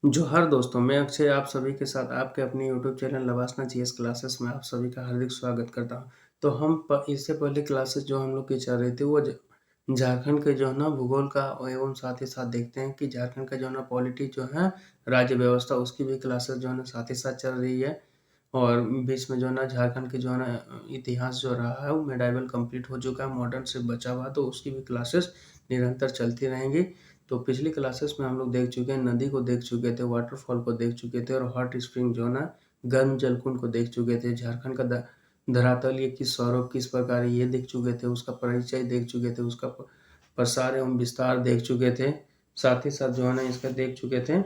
जोहार दोस्तों, मैं अक्षय आप सभी के साथ आपके अपने यूट्यूब चैनल लवासना जीएस क्लासेस में आप सभी का हार्दिक स्वागत करता हूँ। तो इससे पहले क्लासेस जो हम लोग की चल रही थी वो झारखंड के जो है ना भूगोल का एवं साथ ही साथ देखते हैं कि झारखंड का जो है ना पॉलिटी जो है राज्य व्यवस्था उसकी भी क्लासेस जो है ना साथ ही साथ चल रही है। और बीच में जो है ना झारखंड के जो है ना इतिहास जो रहा है वो मेडाइवल कंप्लीट हो चुका है, मॉडर्न से बचा हुआ, तो उसकी भी क्लासेस निरंतर चलती रहेंगी। तो पिछली क्लासेस में हम लोग देख चुके हैं, नदी को देख चुके थे, वाटरफॉल को देख चुके थे और हॉट स्प्रिंग जो है ना गर्म जलकुंड को देख चुके थे। झारखंड का धरातल ये किस स्वरूप किस प्रकार है ये देख चुके थे, उसका परिचय देख चुके थे, उसका प्रसार एवं विस्तार देख चुके थे। साथ ही साथ जो है ना इसका देख चुके थे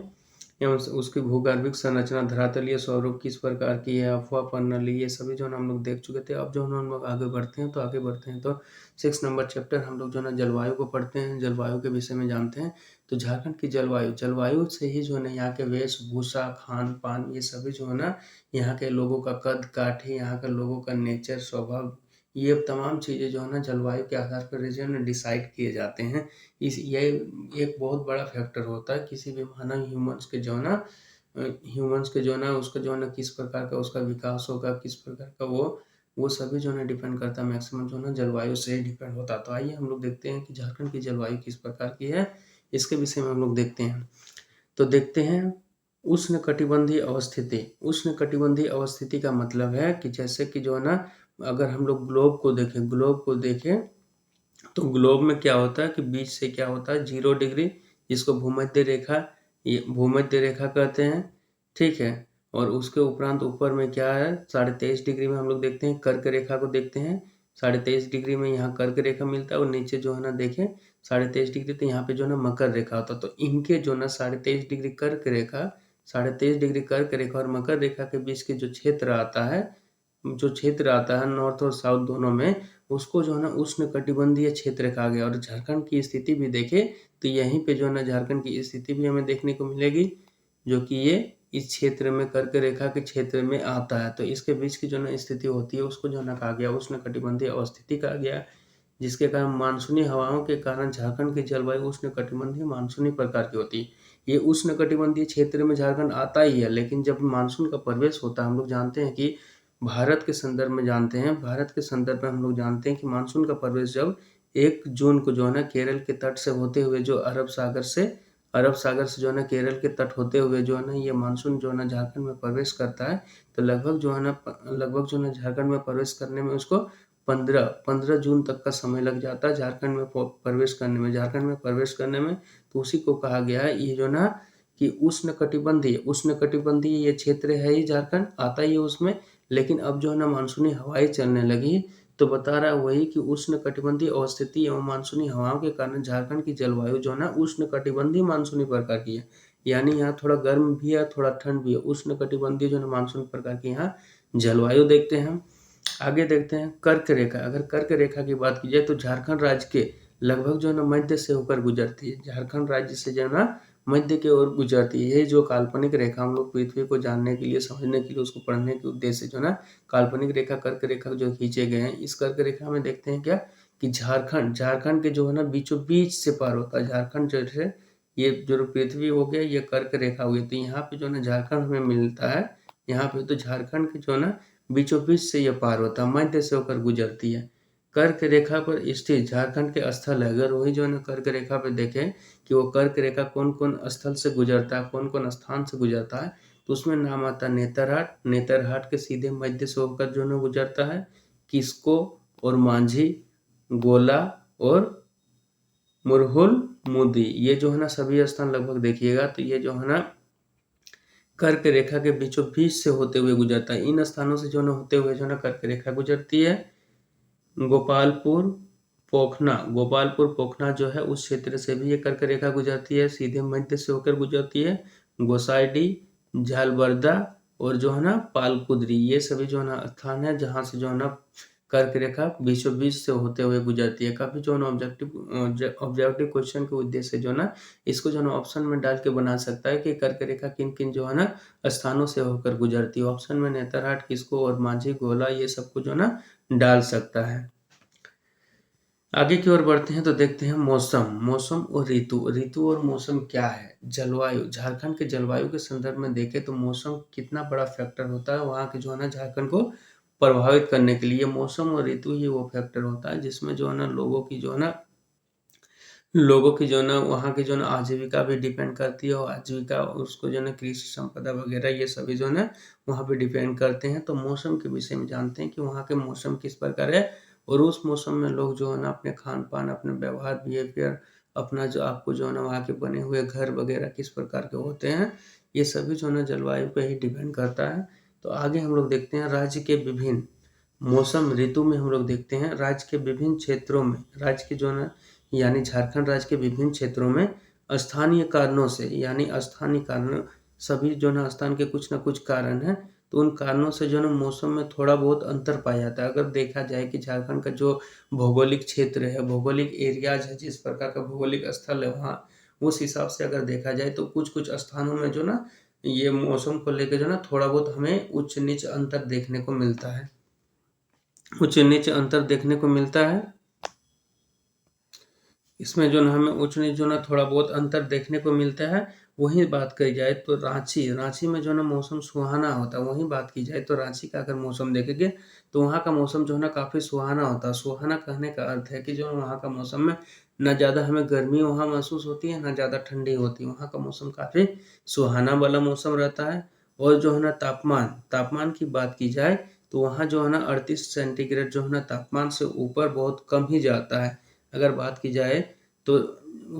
एवं उसकी भूगर्भिक संरचना, धरातलीय स्वरूप किस प्रकार की है, अफवाह प्रणाली, ये सभी जो है ना हम लोग देख चुके थे। अब जो है ना हम लोग आगे बढ़ते हैं तो 6 नंबर चैप्टर हम लोग जो है ना जलवायु को पढ़ते हैं, जलवायु के विषय में जानते हैं। तो झारखंड की जलवायु से ही जो है ना यहाँ के वेशभूषा, खान पान, ये सभी जो है ना यहाँ के लोगों का कद काठी, यहाँ के लोगों का नेचर स्वभाव, ये तमाम चीज़ें जो है ना जलवायु के आधार पर जो है ना डिसाइड किए जाते हैं। ये एक बहुत बड़ा फैक्टर होता है किसी भी मानव ह्यूमन्स के जो है ना उसका जो है ना किस प्रकार का उसका विकास होगा, किस प्रकार का वो सभी जो है ना डिपेंड करता है, मैक्सिमम जो है ना जलवायु से ही डिपेंड होता है। तो आइए हम लोग देखते हैं कि झारखंड की जलवायु किस प्रकार की है, इसके विषय में हम लोग देखते हैं। तो देखते हैं उष्णकटिबंधीय अवस्थिति। उष्णकटिबंधीय अवस्थिति का मतलब है कि जैसे कि जो है ना अगर हम लोग ग्लोब को देखें तो ग्लोब में क्या होता है कि बीच से क्या होता है 0 डिग्री, जिसको भूमध्य रेखा, ये भूमध्य रेखा कहते हैं, ठीक है। और उसके उपरांत ऊपर में क्या है 23.5 डिग्री में हम लोग देखते हैं कर्क रेखा को देखते हैं। 23.5 डिग्री में यहाँ कर्क रेखा मिलता है और नीचे जो है ना देखें 23.5 डिग्री, तो यहाँ पे जो है ना मकर रेखा होता है। तो इनके जो ना 23.5 डिग्री कर्क रेखा, 23.5 डिग्री कर्क रेखा और मकर रेखा के बीच के जो क्षेत्र आता है नॉर्थ और साउथ दोनों में, उसको जो है ना उष्णकटिबंधीय क्षेत्र कहा गया। और झारखंड की स्थिति भी देखें तो यहीं पे जो है ना झारखंड की स्थिति भी हमें देखने को मिलेगी, जो कि ये इस क्षेत्र में कर्क रेखा के क्षेत्र में आता है। तो इसके बीच की जो ना स्थिति होती है उसको जो है ना कहा गया उष्णकटिबंधीय अवस्थिति कहा गया, जिसके कारण मानसूनी हवाओं के कारण झारखंड की जलवायु उष्णकटिबंधीय मानसूनी प्रकार की होती है। ये उष्णकटिबंधीय क्षेत्र में झारखंड आता ही है, लेकिन जब मानसून का प्रवेश होता है, हम लोग जानते हैं कि भारत के संदर्भ में हम लोग जानते हैं कि मानसून का प्रवेश जब 1 जून को जो है ना केरल के तट से होते हुए जो अरब सागर से जो है ना केरल के तट होते हुए जो है ना ये मानसून जो है ना झारखंड में प्रवेश करता है। तो लगभग जो है ना झारखंड में प्रवेश करने में उसको 15 जून तक का समय लग जाता है झारखंड में प्रवेश करने में। तो उसी को कहा गया है ये जो ना कि उष्णकटिबंधीय ये क्षेत्र है ही, झारखंड आता ही है उसमें। लेकिन अब जो है ना मानसूनी हवाएं चलने लगी, तो बता रहा है वही कि उष्णकटिबंधीय अवस्थिति एवं मानसूनी हवाओं के कारण झारखंड की जलवायु जो है ना उष्णकटिबंधीय मानसूनी प्रकार की है। यानी यहाँ थोड़ा गर्म भी है, थोड़ा ठंड भी है। उष्णकटिबंधीय जो है ना मानसून प्रकार की यहाँ जलवायु देखते हैं। आगे देखते हैं कर्क रेखा। अगर कर्क रेखा की बात की जाए तो झारखंड राज्य के लगभग जो है ना मध्य से होकर गुजरती है। झारखंड राज्य से जो है ना मध्य की ओर गुजरती है। ये जो काल्पनिक रेखा हम लोग पृथ्वी को जानने के लिए, समझने के लिए, उसको पढ़ने के उद्देश्य से जो है ना काल्पनिक रेखा कर्क रेखा जो खींचे गए हैं, इस कर्क रेखा में देखते हैं क्या कि झारखंड के जो है ना बीचों बीच से पार होता है। झारखंड जैसे ये जो पृथ्वी हो गया ये कर्क रेखा हुई, तो यहाँ पे जो है ना झारखंड हमें मिलता है। यहाँ पे तो झारखंड के जो है ना बीचों बीच से ये पार होता है, मध्य से होकर गुजरती है। कर्क रेखा पर स्थित झारखंड के स्थल है। अगर वही जो है ना कर्क रेखा पे देखें कि वो कर्क रेखा कौन कौन स्थल से गुजरता है, कौन कौन स्थान से गुजरता है, तो उसमें नाम आता है नेतरहाट के सीधे मध्य से होकर जो है ना गुजरता है। किस्को और मांझी, गोला और मुरहुल मुदी, ये जो है ना सभी स्थान लगभग देखिएगा तो ये जो है ना कर्क रेखा के बीचों बीच से होते हुए गुजरता है। इन स्थानों से जो है होते हुए जो है ना कर्क रेखा गुजरती है। गोपालपुर पोखना जो है उस क्षेत्र से भी ये कर्क रेखा गुजरती है, सीधे मध्य से होकर गुजरती है। गोसाइडी, झालबर्दा और जो है ना पालकुदरी, ये सभी जो है ना स्थान है जहाँ से जो है ना कर्क रेखा बीचों बीच से होते हुए गुजरती है। काफी जो है ना ऑब्जेक्टिव क्वेश्चन के उद्देश्य से जो है ना इसको जो है ना ऑप्शन में डाल के बना सकता है कि कर्क रेखा किन किन जो है ना स्थानों से होकर गुजरती है। ऑप्शन में नेतरहाट, किस्को और मांझी, गोला, ये सबको जो है ना डाल सकता है। आगे की ओर बढ़ते हैं तो देखते हैं मौसम। मौसम और ऋतु। ऋतु और मौसम क्या है? जलवायु। झारखंड के जलवायु के संदर्भ में देखें तो मौसम कितना बड़ा फैक्टर होता है वहाँ के जो है ना झारखंड को प्रभावित करने के लिए। मौसम और ऋतु ही वो फैक्टर होता है जिसमें जो है ना वहाँ की जो है ना आजीविका भी डिपेंड करती है, और आजीविका उसको जो है ना कृषि संपदा वगैरह ये सभी जो है ना वहाँ पे डिपेंड करते हैं। तो मौसम के विषय में जानते हैं कि वहाँ के मौसम किस प्रकार है, और उस मौसम में लोग जो है ना अपने खान-पान, अपने व्यवहार, बिहेवियर, अपना जो आपको जो है ना वहाँ के बने हुए घर वगैरह किस प्रकार के होते हैं, ये सभी जो है ना जलवायु पे ही डिपेंड करता है। तो आगे हम लोग देखते हैं राज्य के विभिन्न मौसम ऋतु में हम लोग देखते हैं राज्य के विभिन्न क्षेत्रों में, राज्य के जो है ना यानी झारखंड राज्य के विभिन्न क्षेत्रों में स्थानीय कारणों से, यानी स्थानीय कारण सभी जो है ना स्थान के कुछ ना कुछ कारण हैं, तो उन कारणों से जो है ना मौसम में थोड़ा बहुत अंतर पाया जाता है। अगर देखा जाए कि झारखंड का जो भौगोलिक क्षेत्र है, भौगोलिक एरियाज है, जिस प्रकार का भौगोलिक स्थल है वहाँ, उस हिसाब से अगर देखा जाए तो कुछ-कुछ स्थानों में जो ना ये मौसम को लेके जो ना थोड़ा बहुत हमें उच्च-नीच अंतर देखने को मिलता है। उच्च-नीच अंतर देखने को मिलता है। इसमें जो ना हमें ऊँच-नीच जो ना थोड़ा बहुत अंतर देखने को मिलता है। वहीं बात करी जाए तो राँची, राँची में जो ना मौसम सुहाना होता है। वहीं बात की जाए तो राँची का अगर मौसम देखेंगे तो वहाँ का मौसम जो है ना काफ़ी सुहाना होता है। सुहाना कहने का अर्थ है कि जो वहाँ का मौसम में ना ज़्यादा हमें गर्मी वहाँ महसूस होती है, ना ज़्यादा ठंडी होती है। वहाँ का मौसम काफ़ी सुहाना वाला मौसम रहता है। और जो है ना तापमान, तापमान की बात की जाए तो वहाँ जो है ना 38 सेंटीग्रेड जो है ना तापमान से ऊपर बहुत कम ही जाता है। अगर बात की जाए तो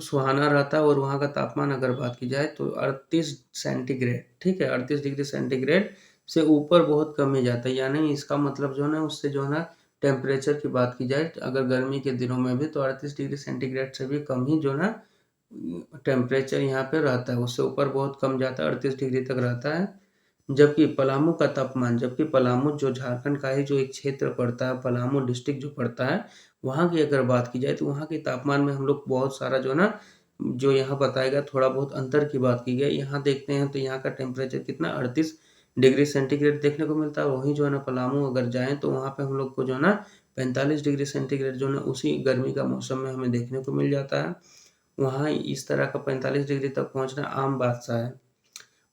सुहाना रहता है, और वहाँ का तापमान अगर बात की जाए तो 38 सेंटीग्रेड, ठीक है? 38 डिग्री सेंटीग्रेड से ऊपर बहुत कम ही जाता है। यानी इसका मतलब जो है ना उससे जो है ना टेम्परेचर की बात की जाए अगर गर्मी के दिनों में भी तो 38 डिग्री सेंटीग्रेड से भी कम ही जो है ना टेम्परेचर यहाँ पे रहता है। उससे ऊपर बहुत कम जाता है, 38 डिग्री तक रहता है। जबकि पलामू का तापमान, जबकि पलामू जो झारखंड का ही जो एक क्षेत्र पड़ता है, पलामू डिस्ट्रिक्ट जो पड़ता है, वहाँ की अगर बात की जाए तो वहाँ के तापमान में हम लोग बहुत सारा जो है ना, जो यहाँ बताया गया थोड़ा बहुत अंतर की बात की गई। यहाँ देखते हैं तो यहाँ का टेम्परेचर कितना 38 डिग्री सेंटीग्रेड देखने को मिलता है। वहीं जो है ना पलामू अगर जाएँ तो वहाँ पे हम लोग को जो है ना 45 डिग्री सेंटीग्रेड जो है ना उसी गर्मी का मौसम में हमें देखने को मिल जाता है। वहाँ इस तरह का 45 डिग्री तक पहुँचना आम बात-सा है।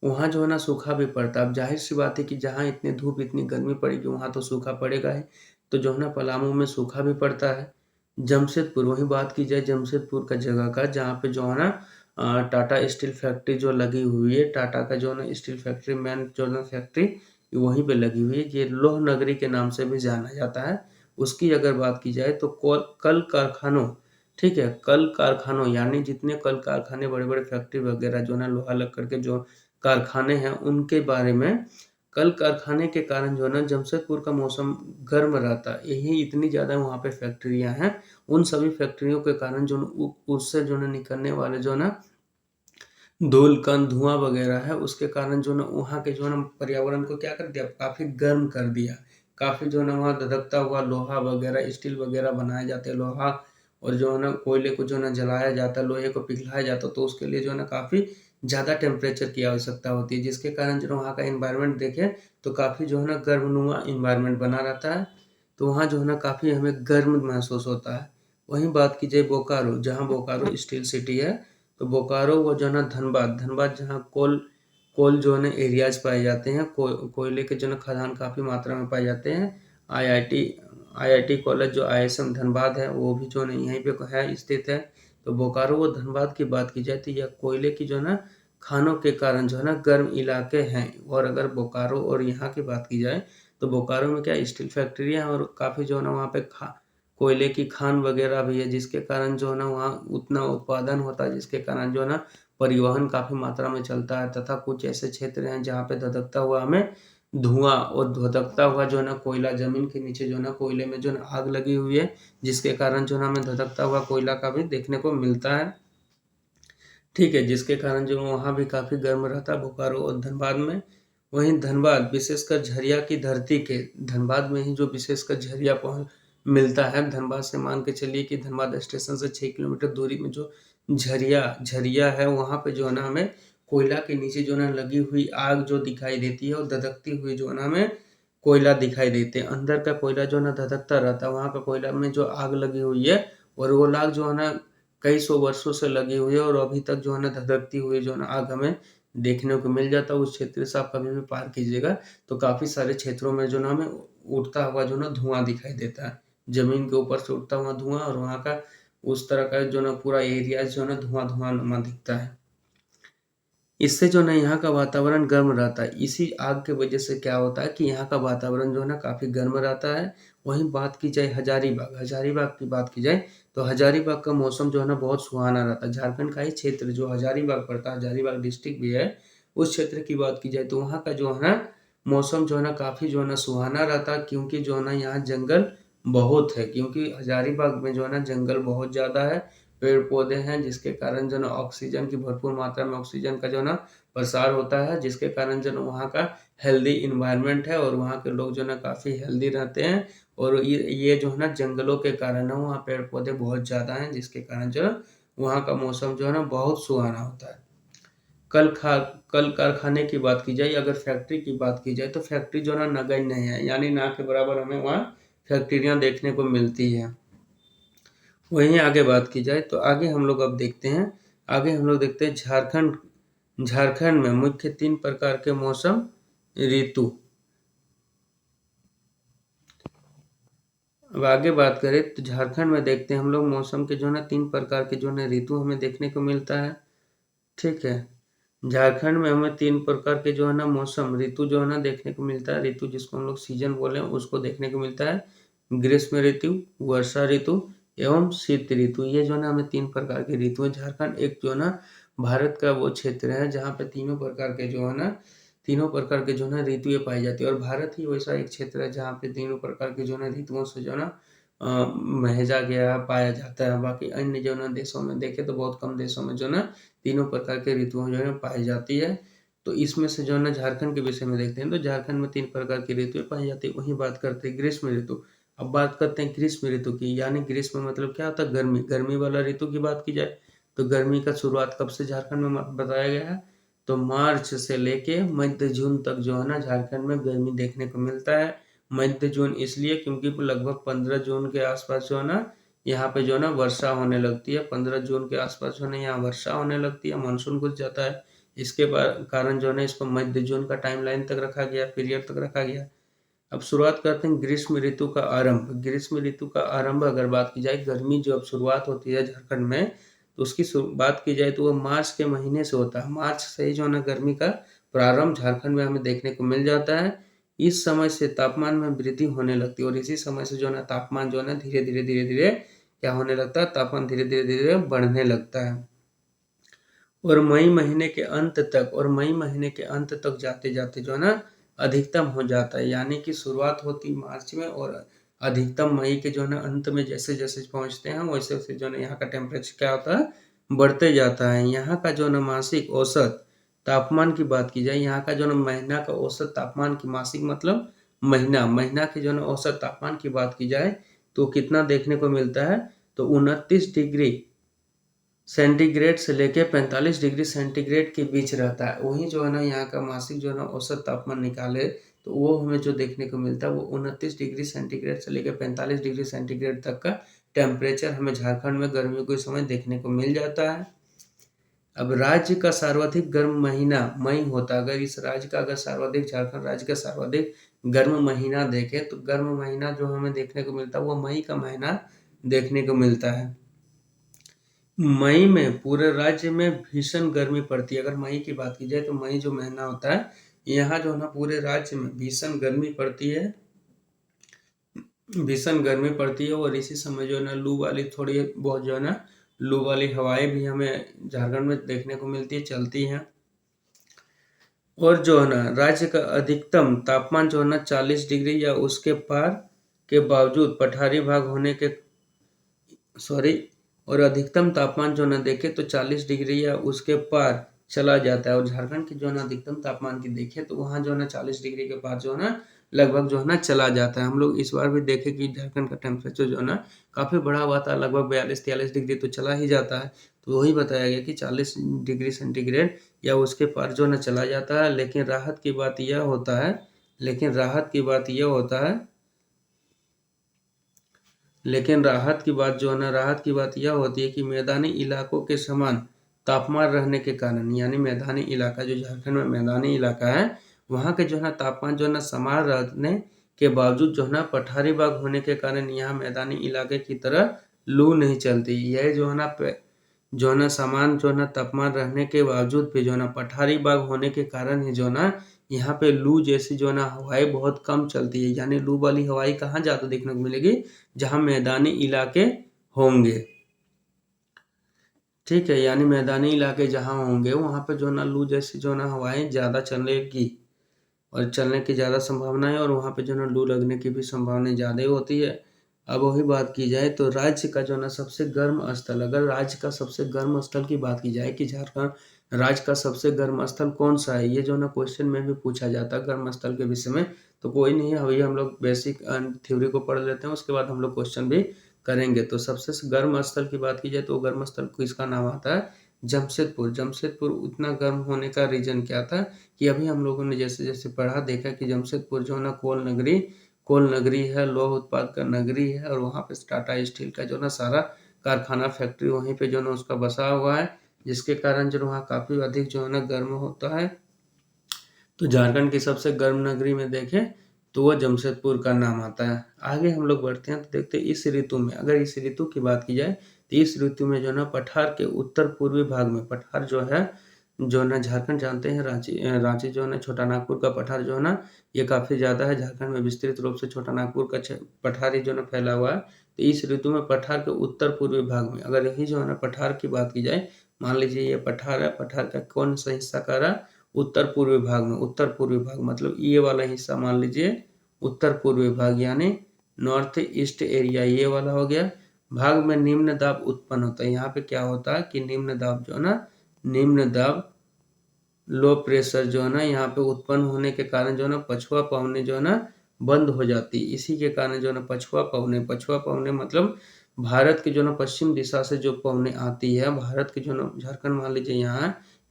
वहाँ जो है ना सूखा भी पड़ता है। अब ज़ाहिर-सी बात है कि जहाँ इतनी धूप, इतनी गर्मी पड़ेगी, वहाँ तो सूखा पड़ेगा ही। तो जो है ना पलामू में सूखा भी पड़ता है। जमशेदपुर, वहीं बात की जाए जमशेदपुर का जगह का, जहाँ पे जो है ना टाटा स्टील फैक्ट्री जो लगी हुई है, टाटा का जो है ना स्टील फैक्ट्री, मेन जो है ना फैक्ट्री वहीं पे लगी हुई है। ये लौह नगरी के नाम से भी जाना जाता है। उसकी अगर बात की जाए तो कल कारखानों, ठीक है? कल कारखानों यानी जितने कल कारखाने, बड़े-बड़े फैक्ट्री वगैरह जो है ना लोहा लक्कड़ के जो कारखाने हैं, उनके बारे में कल कारखाने के कारण जो है ना जमशेदपुर का मौसम गर्म रहता है। यही इतनी ज़्यादा वहाँ पे फैक्ट्रियाँ हैं। उन सभी फैक्ट्रियों के कारण जो न उ उससे जो है ना निकलने वाले जो है ना धूल कण, धुआँ वगैरह है, उसके कारण जो है ना वहाँ के जो है ना पर्यावरण को क्या कर दिया, काफ़ी गर्म कर दिया। काफ़ी जो है ना वहाँ धधकता हुआ लोहा वगैरह, स्टील वगैरह बनाए जाते हैं, लोहा, और जो है ना कोयले को जो है ना जलाया जाता है, लोहे को पिघलाया जाता है, तो उसके लिए जो है ना काफ़ी ज़्यादा टेम्परेचर की आवश्यकता होती है, जिसके कारण जो है वहाँ का एनवायरनमेंट देखें तो काफ़ी जो है ना गर्मनुमा एनवायरनमेंट बना रहता है। तो वहाँ जो है ना काफ़ी हमें गर्म महसूस होता है। वहीं बात की जाए बोकारो, जहाँ बोकारो स्टील सिटी है, तो बोकारो वो जो है ना धनबाद, धनबाद जहाँ कोल कोल जो है ना एरियाज़ पाए जाते हैं, कोयले के जो है ना खदान काफ़ी मात्रा में पाए जाते हैं। आईआईटी आईआईटी कॉलेज जो आईएसएम धनबाद है, वो भी जो है ना यहीं पे है, स्थित है। तो बोकारो व धनबाद की बात की जाए तो यह कोयले की जो है ना खानों के कारण जो है ना गर्म इलाके हैं। और अगर बोकारो और यहाँ की बात की जाए तो बोकारो में क्या स्टील फैक्ट्रियाँ हैं, और काफ़ी जो है ना वहाँ पे कोयले की खान वगैरह भी है, जिसके कारण जो है ना वहाँ उतना उत्पादन होता है, जिसके कारण जो है ना परिवहन काफ़ी मात्रा में चलता है। तथा कुछ ऐसे क्षेत्र हैं जहाँ पे धधकता हुआ हमें धुआँ और धधकता हुआ जो है ना कोयला, ज़मीन के नीचे जो है ना कोयले में जो है ना आग लगी हुई है, जिसके कारण जो है ना हमें धधकता हुआ कोयला का भी देखने को मिलता है। ठीक है, जिसके कारण जो वहाँ भी काफ़ी गर्म रहता है बोकारो और धनबाद में। वहीं धनबाद विशेषकर झरिया की धरती के, धनबाद में ही जो विशेषकर झरिया मिलता है। धनबाद से मान के चलिए कि धनबाद स्टेशन से 6 किलोमीटर दूरी में जो झरिया झरिया है, वहाँ पे जो है ना हमें कोयला के नीचे जो है ना लगी हुई आग जो दिखाई देती है, और धधकती हुई जो है ना हमें कोयला दिखाई देते हैं। अंदर का कोयला जो है ना धधकता रहता है, वहाँ का कोयला में जो आग लगी हुई है और वो लाख जो है ना कई सौ वर्षों से लगी हुई है और अभी तक जो है ना धधकती हुई जो है ना आग हमें देखने को मिल जाता है। उस क्षेत्र से आप कभी भी पार कीजिएगा तो काफ़ी सारे क्षेत्रों में जो ना हमें उड़ता हुआ जो ना धुआं दिखाई देता है। ज़मीन के ऊपर से उड़ता हुआ धुआं और वहाँ का उस तरह का जो ना पूरा एरिया जो है ना धुआं-धुआं दिखता है। इससे जो ना यहाँ का वातावरण गर्म रहता है। इसी आग के वजह से क्या होता है कि यहाँ का वातावरण जो है ना काफ़ी गर्म रहता है। वहीं बात की जाए हजारीबाग, हजारीबाग की बात की जाए तो हजारीबाग का मौसम जो है ना बहुत सुहाना रहता है। झारखंड का ही क्षेत्र जो हजारीबाग पड़ता है, हजारीबाग डिस्ट्रिक्ट भी है, उस क्षेत्र की बात की जाए तो वहाँ का जो है ना मौसम जो है ना काफ़ी जो है ना सुहाना रहता है, क्योंकि जो है ना यहाँ जंगल बहुत है, क्योंकि हजारीबाग में जो है ना जंगल बहुत ज़्यादा है, पेड़-पौधे हैं, जिसके कारण जो है ना ऑक्सीजन की भरपूर मात्रा में ऑक्सीजन का जो है ना प्रसार होता है, जिसके कारण जो है ना वहाँ का हेल्दी एनवायरनमेंट है और वहाँ के लोग जो है ना काफ़ी हेल्दी रहते हैं। और ये जो है ना जंगलों के कारण है, वहाँ पेड़-पौधे बहुत ज़्यादा हैं, जिसके कारण जो है वहाँ का मौसम जो है ना बहुत सुहाना होता है। कल खा कल कारखाने की बात की जाए, अगर फैक्ट्री की बात की जाए तो फैक्ट्री जो है ना नगण्य है, यानी ना के बराबर हमें वहाँ फैक्ट्रियाँ देखने को मिलती हैं। वहीं आगे बात की जाए तो आगे हम लोग अब देखते हैं, आगे हम लोग देखते हैं झारखंड। झारखंड में मुख्य 3 प्रकार के मौसम ऋतु। अब आगे बात करें तो झारखंड में देखते हैं हम लोग मौसम के जो है ना 3 प्रकार के जो है ना ऋतु हमें देखने को मिलता है। ठीक है। झारखंड में हमें 3 प्रकार के जो है ना मौसम ऋतु जो है ना देखने को मिलता है। ऋतु जिसको हम लोग सीजन बोले उसको देखने को मिलता है। ग्रीष्म ऋतु, वर्षा ऋतु एवं शीत ऋतु। ये जो है ना हमें 3 प्रकार की ऋतु है। झारखंड एक जो है ना भारत का वो क्षेत्र है जहाँ पे तीनों प्रकार के जो है ना ऋतुएँ पाई जाती है और भारत ही वैसा एक क्षेत्र है जहाँ पे तीनों प्रकार की जो है ना ऋतुओं से जो है ना सहेजा गया पाया जाता है। बाकी अन्य जो है ना देशों में देखें तो बहुत कम देशों में जो है ना तीनों प्रकार के ऋतुएँ जो है पाई जाती है। तो इसमें से जो है ना झारखंड के विषय में देखते हैं तो झारखंड में 3 प्रकार की ऋतुएँ पाई जाती है। वहीं बात करते हैं ग्रीष्म ऋतु। अब बात करते हैं ग्रीष्म ऋतु की, यानी ग्रीष्म मतलब क्या होता है गर्मी, गर्मी वाला ऋतु की बात की जाए तो गर्मी का शुरुआत कब से झारखंड में बताया गया है तो मार्च से लेके मध्य जून तक जो है ना झारखंड में गर्मी देखने को मिलता है। मध्य जून इसलिए क्योंकि लगभग 15 जून के आसपास जो है ना यहाँ पे जो है ना वर्षा होने लगती है। 15 जून के आसपास जो है ना यहाँ वर्षा होने लगती है, मानसून घुस जाता है। इसके कारण जो है ना इसको मध्य जून का टाइमलाइन तक रखा गया, पीरियड तक रखा गया। अब शुरुआत करते हैं ग्रीष्म ऋतु का आरंभ। ग्रीष्म ऋतु का आरंभ अगर बात की जाए, गर्मी जो अब शुरुआत होती है झारखंड में तो उसकी बात की जाए तो वो मार्च के महीने से होता है। मार्च से ही जो है ना गर्मी का प्रारंभ झारखंड में हमें देखने को मिल जाता है। इस समय से तापमान में वृद्धि होने लगती है और इसी समय से जो है ना तापमान जो है ना धीरे-धीरे क्या होने लगता है, तापमान धीरे-धीरे बढ़ने लगता है। और मई महीने के अंत तक जाते-जाते जो है ना अधिकतम हो जाता है, यानी कि शुरुआत होती मार्च में और अधिकतम मई के जो है ना अंत में जैसे-जैसे पहुँचते हैं वैसे-वैसे जो है ना यहाँ का टेम्परेचर क्या होता है, बढ़ते जाता है। यहाँ का जो है ना मासिक औसत तापमान की बात की जाए, यहाँ का जो है ना महीना का औसत तापमान की मासिक मतलब महीना के जो है ना औसत तापमान की बात की जाए तो कितना देखने को मिलता है तो 29 डिग्री सेंटीग्रेड से लेके 45 डिग्री सेंटीग्रेड के बीच रहता है। वहीं जो है ना यहाँ का मासिक जो है ना औसत तापमान निकाले तो वो हमें जो देखने को मिलता है वो 29 डिग्री सेंटीग्रेड से लेकर 45 डिग्री सेंटीग्रेड तक का टेम्परेचर हमें झारखंड में गर्मियों के समय देखने को मिल जाता है। अब राज्य का सर्वाधिक गर्म महीना मई होता है। अगर इस राज्य का झारखंड राज्य का सर्वाधिक गर्म महीना देखें तो गर्म महीना जो हमें देखने को मिलता है वो मई का महीना देखने को मिलता है। मई में पूरे राज्य में भीषण गर्मी पड़ती है। अगर मई की बात की जाए तो मई जो महीना होता है यहाँ जो है ना पूरे राज्य में भीषण गर्मी पड़ती है और इसी समय जो है ना लू वाली थोड़ी बहुत जो है ना लू वाली हवाएं भी हमें झारखंड में देखने को मिलती है, चलती हैं। और जो है ना राज्य का अधिकतम तापमान जो है ना 40 डिग्री या उसके पार के बावजूद पठारी भाग होने के और अधिकतम तापमान जो ना देखें तो 40 डिग्री या उसके पार चला जाता है। और झारखंड की जो है ना अधिकतम तापमान की देखें तो वहाँ जो है ना 40 डिग्री के पार जो है ना लगभग जो है ना चला जाता है। हम लोग इस बार भी देखें कि झारखंड का टेम्परेचर जो है ना काफ़ी बढ़ा हुआ था, लगभग 42-43 डिग्री तो चला ही जाता है। तो वही बताया गया कि 40 डिग्री सेंटीग्रेड या उसके पार जो है ना चला जाता है। लेकिन राहत की बात यह होता है लेकिन राहत की बात जो है ना, राहत की बात यह होती है कि मैदानी इलाकों के समान तापमान रहने के कारण, यानी मैदानी इलाका जो झारखंड में मैदानी इलाका है, वहाँ के जो है ना तापमान जो है ना समान रहने के बावजूद जो है ना पठारी भाग होने के कारण यहाँ मैदानी इलाके की तरह लू नहीं चलती। यह जो है ना जो है ना समान जो है ना तापमान रहने के बावजूद भी जो है ना पठारी भाग होने के कारण ही जो है ना यहाँ पे लू जैसी जो है ना हवाएं बहुत कम चलती है। यानी लू वाली हवाएं कहाँ ज़्यादा देखने को मिलेगी? जहाँ मैदानी इलाके होंगे। ठीक है, यानी मैदानी इलाके जहाँ होंगे वहाँ पे जो है ना लू जैसी जो है ना हवाएं ज़्यादा चलेगी और चलने की ज़्यादा संभावना है, और वहाँ पे जो है ना लू लगने की भी संभावना ज़्यादा ही होती है। अब वही बात की जाए तो राज्य का जो है ना सबसे गर्म स्थल, अगर राज्य का सबसे गर्म स्थल की बात की जाए कि झारखंड राज्य का सबसे गर्म स्थल कौन सा है, ये जो है ना क्वेश्चन में भी पूछा जाता है गर्म स्थल के विषय में। तो कोई नहीं है, अभी हम लोग बेसिक थ्योरी को पढ़ लेते हैं, उसके बाद हम लोग क्वेश्चन भी करेंगे। तो सबसे गर्म स्थल की बात की जाए तो गर्म स्थल को इसका नाम आता है जमशेदपुर। जमशेदपुर उतना गर्म होने का रीजन क्या था कि अभी हम लोगों ने जैसे जैसे पढ़ा देखा कि जमशेदपुर जो है ना कोल नगरी है, लौह उत्पाद का नगरी है, और वहाँ पे टाटा स्टील का जो ना सारा कारखाना फैक्ट्री वहीं पे जो ना उसका बसा हुआ है, जिसके कारण जो वहाँ काफ़ी अधिक जो है ना गर्म होता है। तो झारखंड की सबसे गर्म नगरी में देखें तो वह जमशेदपुर का नाम आता है। आगे हम लोग बढ़ते हैं तो देखते हैं इस ऋतु में, अगर इस ऋतु की बात की जाए तो इस ऋतु में जो है ना पठार के उत्तर पूर्वी भाग में, पठार जो है ना झारखंड जानते हैं, रांची जो है ना छोटा नागपुर का पठार जो है ना ये काफ़ी ज़्यादा है झारखंड में, विस्तृत रूप से छोटा नागपुर का पठार ही जो है ना फैला हुआ है। तो इस ऋतु में पठार के उत्तर पूर्वी भाग में, अगर यही जो है ना पठार की बात की जाए, मान लीजिए ये पठार है, पठार का कौन सा हिस्सा का रहा? उत्तर पूर्वी भाग में। उत्तर पूर्वी भाग मतलब ये वाला हिस्सा मान लीजिए उत्तर पूर्वी भाग, यानी नॉर्थ ईस्ट एरिया, ये वाला हो गया। भाग में निम्न दाब उत्पन्न होता है। यहाँ पे क्या होता है कि निम्न दाब जो है ना, निम्न दाब लो प्रेशर जो है ना यहाँ पे उत्पन्न होने के कारण जो है ना पछुआ पवने जो है ना बंद हो जाती है। इसी के कारण जो है ना पछुआ पवने मतलब भारत के जो ना पश्चिम दिशा से जो पवने आती है, भारत के जो ना झारखंड मान लीजिए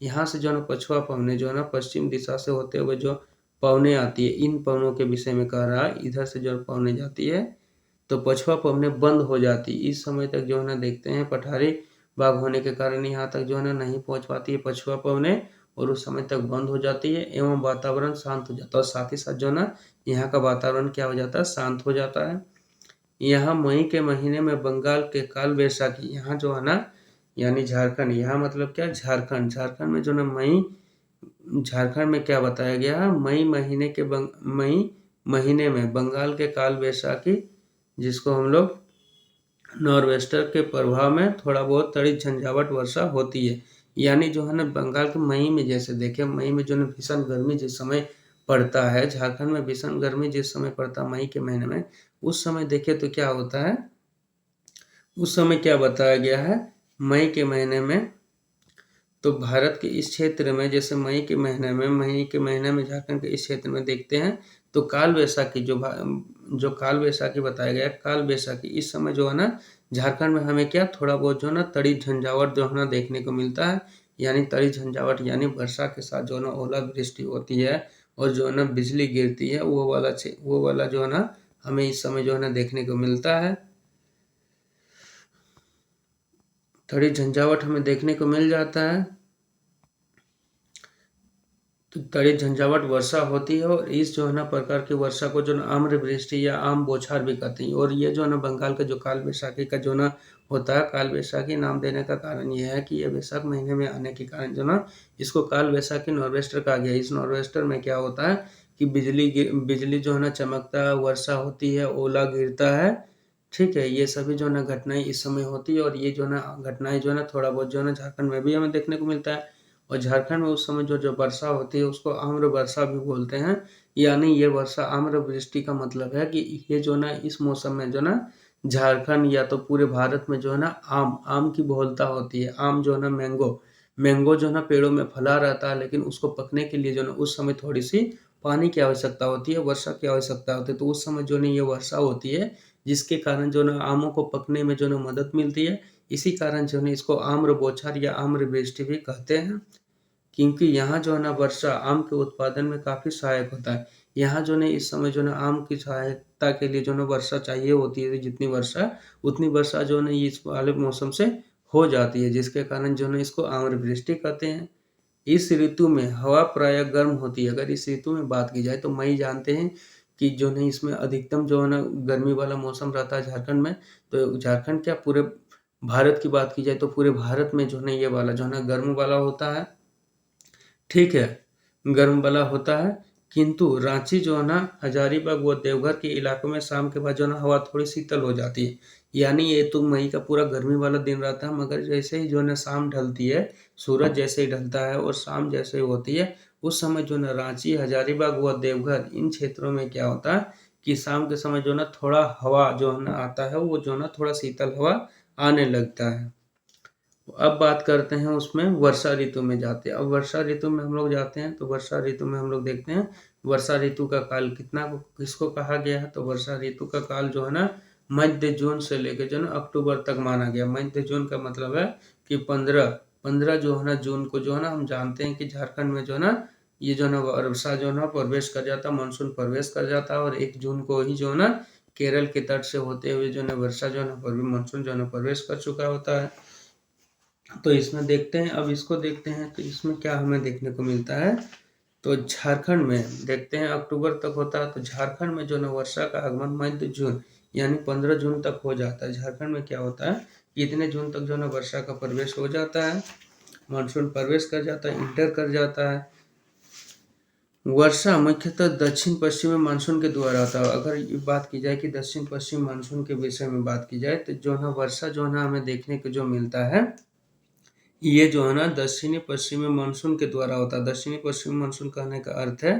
यहाँ से जो ना पछुआ पवने जो है ना पश्चिम दिशा से होते हुए जो पवने आती है, इन पवनों के विषय में कह रहा है। इधर से जो पवने जाती है तो पछुआ पवने बंद हो जाती है। इस समय तक जो है ना देखते हैं पठारी भाग होने के कारण यहाँ तक जो है ना नहीं पहुँच पाती है पछुआ पवने, और उस समय तक बंद हो जाती है एवं वातावरण शांत हो जाता है। और साथ ही साथ जो है ना यहाँ का वातावरण क्या हो जाता है? शांत हो जाता है। यहाँ मई के महीने में बंगाल के काल बैसाखी, यहाँ जो है ना यानी झारखंड, यहाँ मतलब क्या झारखंड, झारखंड में जो ना झारखंड में क्या बताया गया है? मई महीने में बंगाल के काल बैसाखी, जिसको हम लोग नॉर्वेस्टर के प्रभाव में थोड़ा बहुत तड़ी झंझावट वर्षा होती है। यानी जो है ना बंगाल के मई में, जैसे देखें मई में जो है भीषण गर्मी जिस समय पड़ता है, झारखंड में भीषण गर्मी जिस समय पड़ता है मई के महीने में, उस समय देखें तो क्या होता है, उस समय क्या बताया गया है? मई के महीने में तो भारत के इस क्षेत्र में, जैसे मई के महीने में झारखंड के इस क्षेत्र में देखते हैं तो काल बैसाखी जो काल बैसाखी बताया गया, काल बैसाखी इस समय जो है ना झारखंड में हमें क्या थोड़ा बहुत जो है ना तड़ी झंझावट जो है ना देखने को मिलता है। यानी तड़ी झंझावट यानी वर्षा के साथ जो है ना ओलावृष्टि होती है और जो है ना बिजली गिरती है, वो वाला जो है ना हमें इस समय जो है ना देखने को मिलता है। तड़ी झंझावट हमें देखने को मिल जाता है। तो तड़ी झंझावट वर्षा होती है, और इस जो है ना प्रकार की वर्षा को जो ना आम्र वृष्टि या आम बौछार भी कहते हैं। और ये जो है ना बंगाल का जो काल बैसाखी का जो ना होता है, काल बैसाखी नाम देने का कारण ये है कि ये वैशाख महीने में आने के कारण जो ना इसको काल बैसाखी नॉर्वेस्टर कहा गया। इस नॉर्वेस्टर में क्या होता है कि बिजली जो है ना चमकता है, वर्षा होती है, ओला गिरता है। ठीक है, ये सभी जो है ना घटनाएं इस समय होती है, और ये जो है ना घटनाएं जो है ना थोड़ा बहुत जो है ना झारखंड में भी हमें देखने को मिलता है। और झारखंड में उस समय जो वर्षा होती है उसको आम्र वर्षा भी बोलते हैं। यानी ये वर्षा आम्र वृष्टि का मतलब है कि ये जो ना इस मौसम में जो ना झारखंड या तो पूरे भारत में जो है ना आम की बहुलता होती है। आम जो है ना मैंगो जो है ना पेड़ों में फला रहता है, लेकिन उसको पकने के लिए जो ना उस समय थोड़ी सी पानी की आवश्यकता होती है, वर्षा की आवश्यकता होती है। तो उस समय जो ना ये वर्षा होती है, जिसके कारण जो ना आमों को पकने में जो ना मदद मिलती है। इसी कारण जो है इसको आम्र बौछार या आम्र वृष्टि भी कहते हैं। क्योंकि यहाँ जो है ना वर्षा आम के उत्पादन में काफ़ी सहायक होता है। यहाँ जो है इस समय जो है आम की सहायता के लिए जो है वर्षा चाहिए होती है, जितनी वर्षा उतनी वर्षा जो है ना इस वाले मौसम से हो जाती है, जिसके कारण जो है ना इसको आम्रवृष्टि कहते हैं। इस ऋतु में हवा प्रायः गर्म होती है। अगर इस ऋतु में बात की जाए तो मई जानते हैं कि जो है इसमें अधिकतम जो है ना गर्मी वाला मौसम रहता है झारखंड में। तो झारखंड क्या पूरे भारत की बात की जाए तो पूरे भारत में जो है ना ये वाला जो है ना गर्म वाला होता है, ठीक है, गर्म वाला होता है। किंतु रांची जो है ना हजारीबाग व देवघर के इलाकों में शाम के बाद जो है ना हवा थोड़ी शीतल हो जाती है। यानी ये तो मई का पूरा गर्मी वाला दिन रहता है, मगर जैसे ही जो है ना शाम ढलती है, सूरज जैसे ही ढलता है और शाम जैसे ही होती है, उस समय जो है ना रांची, हजारीबाग व देवघर इन क्षेत्रों में क्या होता है कि शाम के समय जो है ना थोड़ा हवा जो है ना आता है, वो जो है ना थोड़ा शीतल हवा आने लगता है। अब बात करते हैं उसमें वर्षा ऋतु में जाते हैं। अब वर्षा ऋतु में हम लोग जाते हैं तो वर्षा ऋतु में हम लोग देखते हैं वर्षा ऋतु का काल किसको कहा गया है। तो वर्षा ऋतु का काल जो है ना मध्य जून से लेकर जो है ना अक्टूबर तक माना गया। मध्य जून का मतलब है कि 15 जो है ना जून को जो है ना हम जानते हैं कि झारखंड में जो है ना ये जो है ना वर्षा जो है ना प्रवेश कर जाता है, मानसून प्रवेश कर जाता है। और 1 जून को ही जो है ना केरल के तट से होते हुए जो है ना वर्षा जो है ना मानसून जो है ना प्रवेश कर चुका होता है। तो इसमें देखते हैं, अब इसको देखते हैं तो इसमें क्या हमें देखने को मिलता है। तो झारखंड में देखते हैं अक्टूबर तक होता है, तो झारखंड में जो है वर्षा का आगमन मध्य जून यानी 15 जून तक हो जाता है। झारखंड में क्या होता है कि इतने जून तक जो है वर्षा का प्रवेश हो जाता है, मानसून प्रवेश कर जाता है, इंटर कर जाता है। वर्षा मुख्यतः दक्षिण पश्चिमी मानसून के द्वारा आता है। अगर ये बात की जाए कि दक्षिण पश्चिम मानसून के विषय में बात की जाए तो जो है वर्षा जो है ना हमें देखने को जो मिलता है, ये जो है ना दक्षिणी पश्चिमी मानसून के द्वारा होता है। दक्षिणी पश्चिमी मानसून कहने का अर्थ है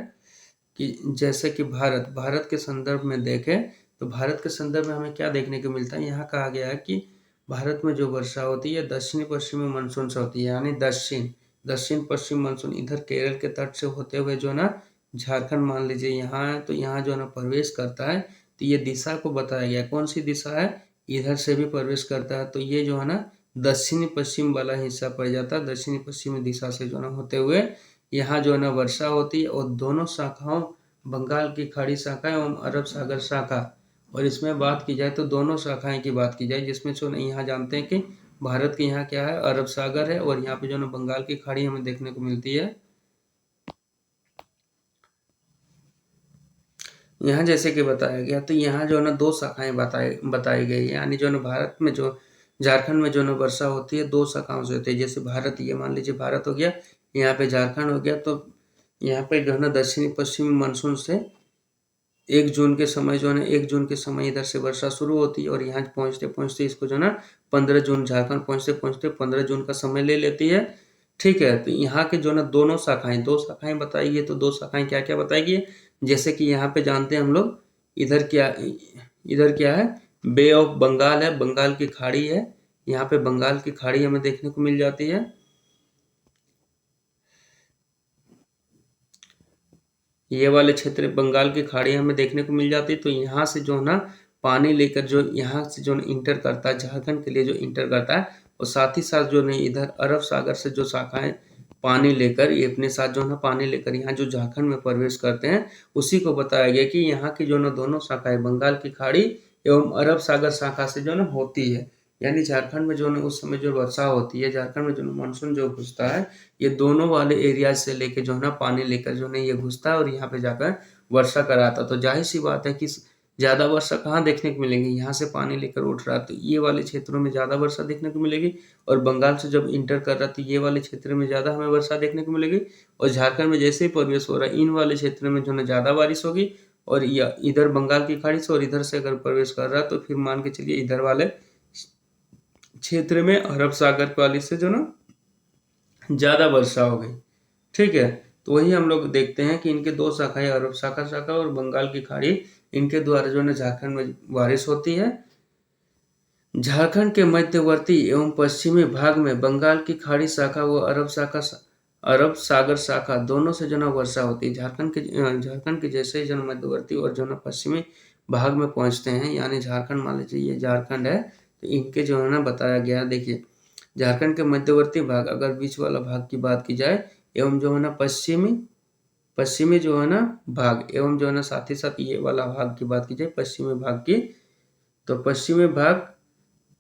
कि जैसे कि भारत के संदर्भ में देखें तो भारत के संदर्भ में हमें क्या देखने को मिलता है, यहाँ कहा गया है कि भारत में जो वर्षा होती है दक्षिणी पश्चिमी मानसून से होती है। यानी दक्षिण पश्चिम मानसून इधर केरल के तट से होते हुए जो ना झारखंड मान लीजिए यहाँ है, तो यहाँ जो है ना प्रवेश करता है। तो ये दिशा को बताया गया, कौन सी दिशा है, इधर से भी प्रवेश करता है। तो ये जो है ना दक्षिणी पश्चिम वाला हिस्सा पड़ जाता है। दक्षिणी पश्चिमी दिशा से जो है होते हुए यहाँ जो है ना वर्षा होती है। और दोनों शाखाओं, बंगाल की खाड़ी शाखा एवं अरब सागर शाखा, और इसमें बात की जाए तो दोनों शाखाएं की बात की जाए, जिसमें जो यहाँ जानते हैं कि भारत के यहाँ क्या है, अरब सागर है, और यहाँ पे जो है बंगाल की खाड़ी हमें देखने को मिलती है। यहाँ जैसे कि बताया गया, तो यहाँ जो है ना 2 शाखाएं बताई गई है। यानी जो है भारत में जो झारखंड में जो है वर्षा होती है 2 शाखाओं से होती है। जैसे भारत, ये मान लीजिए भारत हो गया, यहाँ पे झारखंड हो गया। तो यहाँ पे जो है ना दक्षिणी पश्चिमी मानसून से 1 जून के समय जो है ना 1 जून के समय इधर से वर्षा शुरू होती है, और यहाँ पहुँचते इसको जो है ना 15 जून, झारखंड पहुँचते 15 जून का समय ले लेती है। ठीक है, तो यहाँ के जो ना दोनों शाखाएं, 2 शाखाएं बताई गई। तो 2 शाखाएं क्या क्या बताई गई, जैसे कि यहाँ पे जानते हैं हम लोग, इधर क्या है, बे ऑफ बंगाल है, बंगाल की खाड़ी है। यहाँ पे बंगाल की खाड़ी हमें देखने को मिल जाती है। ये वाले क्षेत्र बंगाल की खाड़ी हमें देखने को मिल जाती है। तो यहाँ से जो है ना पानी लेकर जो यहाँ से जो इंटर करता है, झारखंड के लिए जो इंटर करता है, और साथ ही साथ जो नहीं इधर अरब सागर से जो शाखाएं पानी लेकर, ये अपने साथ जो है ना पानी लेकर यहाँ जो झारखंड में प्रवेश करते हैं, उसी को बताया गया कि यहाँ की जो ना दोनों शाखाएं, बंगाल की खाड़ी एवं अरब सागर शाखा से जो ना होती है। यानी झारखंड में जो ना उस समय जो वर्षा होती है, झारखंड में जो मानसून जो घुसता है, ये दोनों वाले एरिया से लेके जो है ना पानी लेकर जो है ये घुसता है और यहाँ पे जाकर वर्षा कराता है। तो जाहिर सी बात है कि ज़्यादा वर्षा कहाँ देखने को मिलेगी, यहाँ से पानी लेकर उठ रहा है तो ये वाले क्षेत्रों में ज़्यादा वर्षा देखने को मिलेगी। और बंगाल से जब इंटर कर रहा है तो ये वाले क्षेत्र में ज़्यादा हमें वर्षा देखने को मिलेगी। और झारखंड में जैसे ही प्रवेश हो रहा है, इन वाले क्षेत्र में जो है ज़्यादा बारिश होगी। और इधर बंगाल की खाड़ी से और इधर से अगर प्रवेश कर रहा है तो फिर मान के चलिए इधर वाले क्षेत्र में अरब सागर वाली से जो ना ज़्यादा वर्षा हो गई। ठीक है, तो वही हम लोग देखते हैं कि इनके 2 शाखाएं, अरब शाखा और बंगाल की खाड़ी, इनके द्वारा जो है झारखंड में बारिश होती है। झारखंड के मध्यवर्ती एवं पश्चिमी भाग में बंगाल की खाड़ी शाखा व अरब सागर शाखा दोनों से जो वर्षा होती है। झारखंड के जैसे ही जो मध्यवर्ती और जो पश्चिमी भाग में पहुंचते हैं, यानी झारखंड मान लीजिए ये झारखंड है, तो इनके जो है ना बताया गया, देखिए झारखंड के मध्यवर्ती भाग, अगर बीच वाला भाग की बात की जाए, एवं जो है ना पश्चिमी जो है ना भाग, एवं जो है ना साथ ही साथ ये वाला भाग की बात की जाए पश्चिमी भाग की, तो पश्चिमी भाग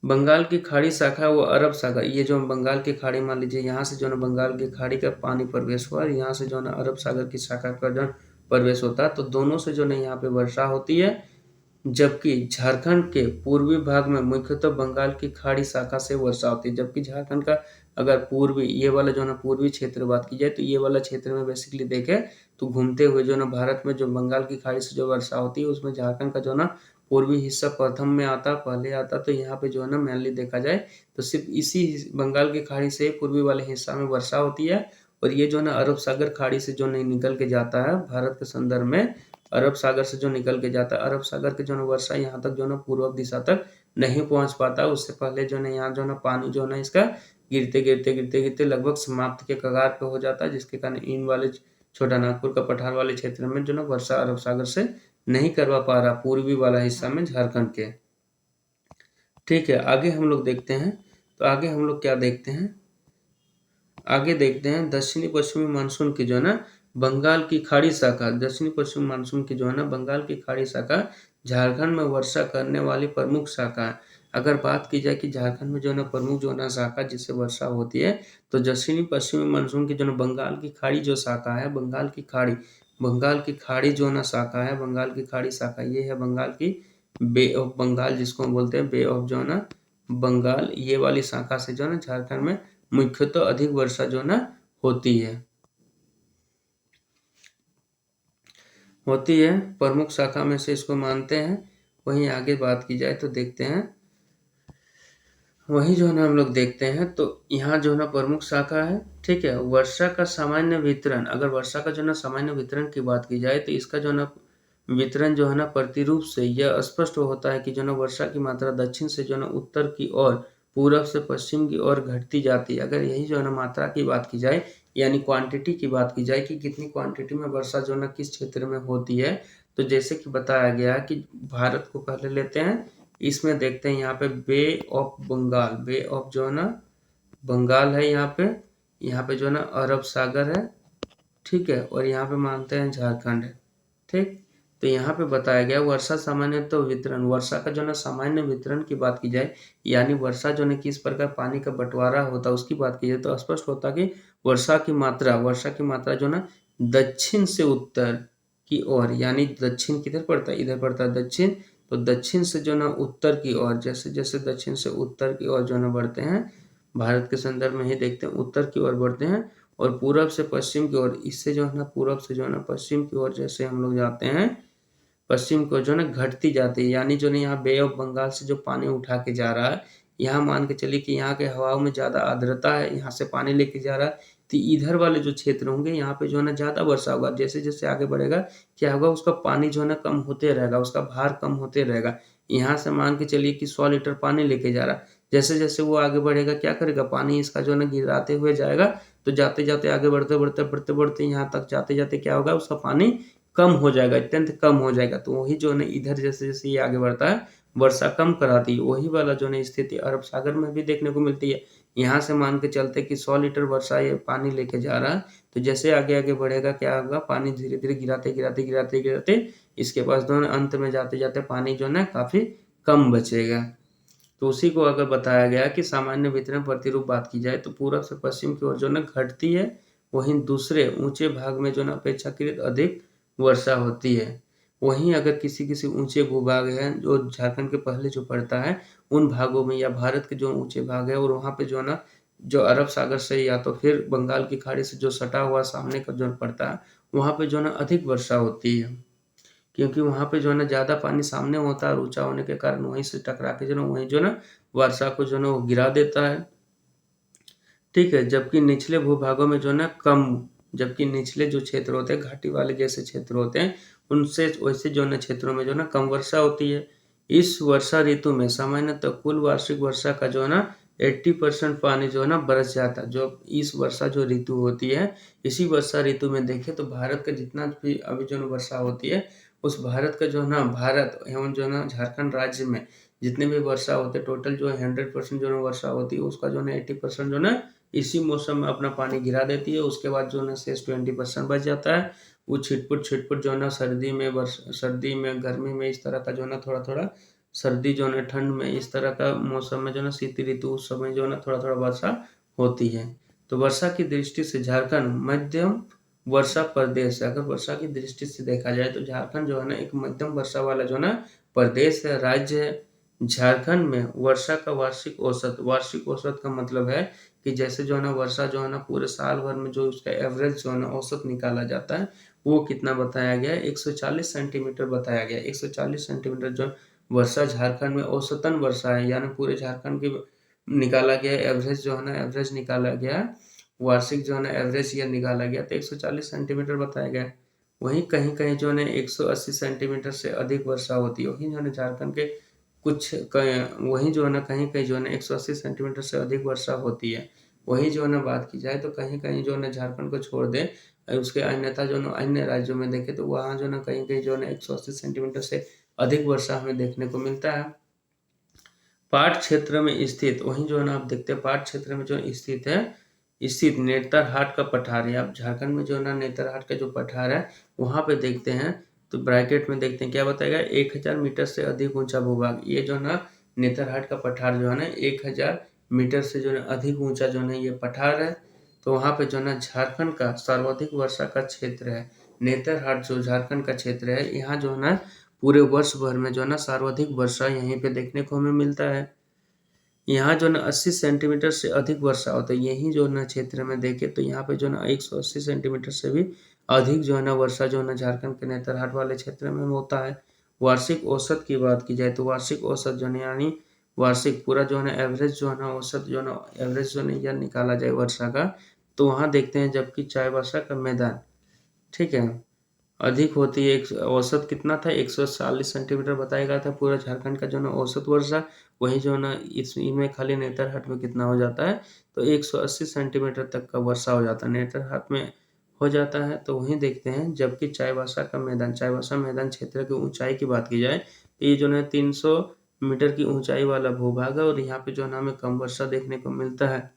बंगाल की खाड़ी शाखा वो अरब सागर, ये जो बंगाल की खाड़ी मान लीजिए यहाँ से जो है ना बंगाल की खाड़ी का पानी प्रवेश हुआ और यहाँ से जो है ना अरब सागर की शाखा का जो प्रवेश होता है, तो दोनों से जो है यहाँ पे वर्षा होती है। जबकि झारखंड के पूर्वी भाग में मुख्यतः बंगाल की खाड़ी शाखा से वर्षा होती है। जबकि झारखंड का अगर पूर्वी ये वाला जो है ना पूर्वी क्षेत्र बात की जाए, तो ये वाला क्षेत्र में बेसिकली देखें तो घूमते हुए जो है ना भारत में जो बंगाल की खाड़ी से जो वर्षा होती है उसमें झारखंड का जो है ना पूर्वी हिस्सा प्रथम में आता, पहले आता। तो यहाँ पे जो है ना मेनली देखा जाए तो सिर्फ इसी बंगाल की खाड़ी से पूर्वी वाले हिस्सा में वर्षा होती है, और ये जो है ना अरब सागर खाड़ी से जो नहीं निकल के जाता है भारत के संदर्भ में, अरब सागर से जो निकल के जाता है, अरब सागर के जो है वर्षा यहाँ तक जो है पूर्व दिशा तक नहीं पहुंच पाता। उससे पहले जो है यहाँ जो है पानी जो है ना इसका गिरते लगभग समाप्त के कगार पे हो जाता है, जिसके कारण इन वाले छोटा नागपुर का पठार वाले क्षेत्र में जो ना वर्षा अरब सागर से नहीं करवा पा रहा पूर्वी वाला हिस्सा में झारखंड के। ठीक है, आगे हम लोग देखते हैं, तो आगे हम लोग क्या देखते हैं, आगे देखते हैं दक्षिणी पश्चिमी मानसून की जो है ना बंगाल की खाड़ी शाखा, दक्षिणी पश्चिमी मानसून की जो है ना बंगाल की खाड़ी शाखा झारखंड में वर्षा करने वाली प्रमुख शाखा है। अगर बात की जाए कि झारखंड में जो है ना प्रमुख जो है ना शाखा जिससे वर्षा होती है, तो दक्षिणी पश्चिमी मानसून की जो है ना बंगाल की खाड़ी जो शाखा है, बंगाल की खाड़ी जो है ना शाखा है, बंगाल की खाड़ी शाखा ये है बंगाल की बे ऑफ बंगाल जिसको हम बोलते हैं बे ऑफ जो है ना बंगाल, ये वाली शाखा से जो है ना झारखंड में मुख्यतः अधिक वर्षा जो ना होती है प्रमुख शाखा में से इसको मानते हैं। वहीं आगे बात की जाए तो देखते हैं, वही जो है ना हम लोग देखते हैं, तो यहाँ जो है ना प्रमुख शाखा है। ठीक है, वर्षा का सामान्य वितरण, अगर वर्षा का जो है ना सामान्य वितरण की बात की जाए तो इसका जो है ना वितरण जो है ना प्रतिरूप से यह स्पष्ट होता है कि जो है ना वर्षा की मात्रा दक्षिण से जो है ना उत्तर की ओर, पूरब से पश्चिम की ओर घटती जाती है। अगर यही जो है ना मात्रा की बात की जाए यानी क्वांटिटी की बात की जाए कि कितनी क्वांटिटी में वर्षा जो है ना किस क्षेत्र में होती है, तो जैसे कि बताया गया कि भारत को पहले लेते हैं, इसमें देखते हैं यहाँ पे बे ऑफ बंगाल, बे ऑफ जो है ना बंगाल है, यहाँ पे जो है ना अरब सागर है। ठीक है, और यहाँ पे मानते हैं झारखंड है। ठीक, तो यहाँ पे बताया गया वर्षा सामान्य तो वितरण, वर्षा का जो है ना सामान्य वितरण की बात की जाए यानी वर्षा जो है किस प्रकार पानी का बंटवारा होता है उसकी बात की जाए, तो स्पष्ट होता कि वर्षा की मात्रा जो ना दक्षिण से उत्तर की ओर, यानी दक्षिण किधर पड़ता है, इधर पड़ता है दक्षिण, तो दक्षिण से जो ना उत्तर की ओर, जैसे जैसे दक्षिण से उत्तर की ओर जो ना बढ़ते हैं, भारत के संदर्भ में ही देखते हैं उत्तर की ओर बढ़ते हैं, और पूरब से पश्चिम की ओर, इससे जो है ना पूरब से जो है ना पश्चिम की ओर जैसे हम लोग जाते हैं, पश्चिम को जो है ना घटती जाती है, यानी जो है यहाँ बे ऑफ बंगाल से जो पानी उठा के जा रहा है, यहाँ मान के चलिए कि यहाँ के हवाओं में ज़्यादा आर्द्रता है, यहाँ से पानी लेके जा रहा है, तो इधर वाले जो क्षेत्र होंगे यहाँ पे जो है ना ज़्यादा वर्षा होगा। जैसे जैसे आगे बढ़ेगा क्या होगा, उसका पानी जो है ना कम होते रहेगा, उसका भार कम होते रहेगा। यहाँ से मान के चलिए कि 100 लीटर पानी लेके जा रहा है, जैसे जैसे वो आगे बढ़ेगा क्या करेगा, पानी इसका जो है ना गिराते हुए जाएगा, तो जाते जाते आगे बढ़ते यहाँ तक जाते जाते क्या होगा, उसका पानी कम हो जाएगा, अत्यंत कम हो जाएगा। तो वही जो है ना इधर जैसे जैसे ये आगे बढ़ता है वर्षा कम कराती है, वही वाला जो है स्थिति अरब सागर में भी देखने को मिलती है। यहाँ से मान के चलते कि 100 लीटर वर्षा ये पानी लेके जा रहा है, तो जैसे आगे आगे बढ़ेगा क्या होगा, पानी धीरे धीरे गिराते इसके पास दोनों अंत में जाते जाते पानी जो है काफी कम बचेगा। तो उसी को अगर बताया गया कि सामान्य वितरण प्रतिरूप बात की जाए तो पूरब से पश्चिम की ओर जो है घटती है, वहीं दूसरे ऊंचे भाग में जो है अपेक्षाकृत अधिक वर्षा होती है। वहीं अगर किसी किसी ऊंचे भूभाग है जो झारखंड के पहले जो पड़ता है उन भागों में, या भारत के जो ऊंचे भाग है और वहाँ पे जो है ना जो अरब सागर से या तो फिर बंगाल की खाड़ी से जो सटा हुआ सामने का जो पड़ता है, वहाँ पे जो है ना अधिक वर्षा होती है, क्योंकि वहाँ पे जो है ना ज़्यादा पानी सामने होता है और ऊंचा होने के कारण वहीं से टकरा के जो है वहीं जो है ना वर्षा को जो है वो गिरा देता है। ठीक है, जबकि निचले भूभागों में जो है ना कम, जबकि निचले जो क्षेत्र होते हैं घाटी वाले जैसे क्षेत्र होते हैं उनसे वैसे जो है ना क्षेत्रों में जो है ना कम वर्षा होती है। इस वर्षा ऋतु में सामान्यतः कुल वार्षिक वर्षा का जो है ना 80% पानी जो है ना बरस जाता है। जो इस वर्षा जो ऋतु होती है, इसी वर्षा ऋतु में देखें तो भारत का जितना भी अभी जो है वर्षा होती है, उस भारत का जो है ना भारत एवं जो है ना झारखंड राज्य में जितने भी वर्षा होते हैं टोटल जो है 100% जो है वर्षा होती है, उसका जो है 80% जो है इसी मौसम में अपना पानी गिरा देती है। उसके बाद जो है ना शेष 20% बच जाता है। वो छिटपुट जो है ना सर्दी में, गर्मी में इस तरह का जो है ना थोड़ा-थोड़ा, सर्दी जो है ना ठंड में इस तरह का मौसम में जो है ना शीत ऋतु उस समय जो है ना थोड़ा-थोड़ा वर्षा होती है। तो वर्षा की दृष्टि से झारखंड मध्यम वर्षा प्रदेश है। अगर वर्षा की दृष्टि से देखा जाए तो झारखंड जो है ना एक मध्यम वर्षा वाला जो है ना प्रदेश है, राज्य है। झारखंड में वर्षा का वार्षिक औसत का मतलब है कि जैसे जो है ना वर्षा जो है ना पूरे साल भर में जो उसका एवरेज जो है ना औसत निकाला जाता है, वो कितना बताया गया है, 140 सेंटीमीटर बताया गया है। 140 सेंटीमीटर जो वर्षा झारखंड में औसतन वर्षा है, यानी पूरे झारखंड की निकाला गया है एवरेज जो है ना एवरेज निकाला गया है, वार्षिक जो है ना एवरेज ईयर निकाला गया तो 140 सेंटीमीटर बताया गया है। वहीं कहीं-कहीं जो है ना 180 सेंटीमीटर से अधिक वर्षा होती है। वहीं जो है ना झारखंड के कुछ क वहीं जो है ना कहीं-कहीं जो है ना 180 सेंटीमीटर से अधिक वर्षा होती है। वहीं जो है ना बात की जाए तो कहीं-कहीं जो है ना झारखंड को छोड़ दें, उसके अन्यथा जो है ना अन्य राज्यों में देखें तो वहाँ जो है ना कहीं-कहीं जो है ना 180 सेंटीमीटर से अधिक वर्षा हमें देखने को मिलता है। पाट क्षेत्र में स्थित वहीं जो है ना आप देखते हैं पाट क्षेत्र में जो स्थित नेतरहाट का पठार है। आप झारखंड में जो है ना नेतरहाट का जो पठार है, वहाँ पे देखते हैं तो ब्रैकेट में देखते हैं क्या बताएगा 1000 मीटर से अधिक ऊँचा भूभाग। ये जो है ना नेतरहाट का पठार जो है ना 1000 मीटर से जो है अधिक ऊँचा जो है ना ये पठार है। तो वहाँ पे जो है ना झारखंड का सर्वाधिक वर्षा का क्षेत्र है। नेतरहाट जो झारखंड का क्षेत्र है, यहाँ जो है ना पूरे वर्ष भर में जो है ना सर्वाधिक वर्षा यहीं पे देखने को हमें मिलता है। यहाँ जो है ना 80 सेंटीमीटर से अधिक वर्षा होता है। यहीं जो है ना क्षेत्र में देखें तो यहाँ पे जो है ना 180 सेंटीमीटर से भी अधिक जो है ना वर्षा जो है ना झारखंड के नेतरहाट वाले क्षेत्र में होता है। वार्षिक औसत की बात की जाए तो वार्षिक औसत जो है यानी वार्षिक पूरा जो है ना एवरेज जो है ना औसत जो है ना एवरेज जो है ना यह निकाला जाए वर्षा का, तो वहाँ देखते हैं जबकि चाईबासा का मैदान, ठीक है, अधिक होती है। एक औसत कितना था 140 सेंटीमीटर बताया गया था पूरा झारखंड का जो है ना औसत वर्षा। वही जो है ना इसमें खाली नेतरहाट में कितना हो जाता है तो 180 सेंटीमीटर तक का वर्षा हो जाता है नेतरहाट में हो जाता है। तो वहीं देखते हैं जबकि चाईबासा मैदान क्षेत्र की ऊंचाई की बात की जाए तो ये जो है 300 मीटर की ऊंचाई वाला भूभाग है और यहाँ पे जो है ना हमें कम वर्षा देखने को मिलता है।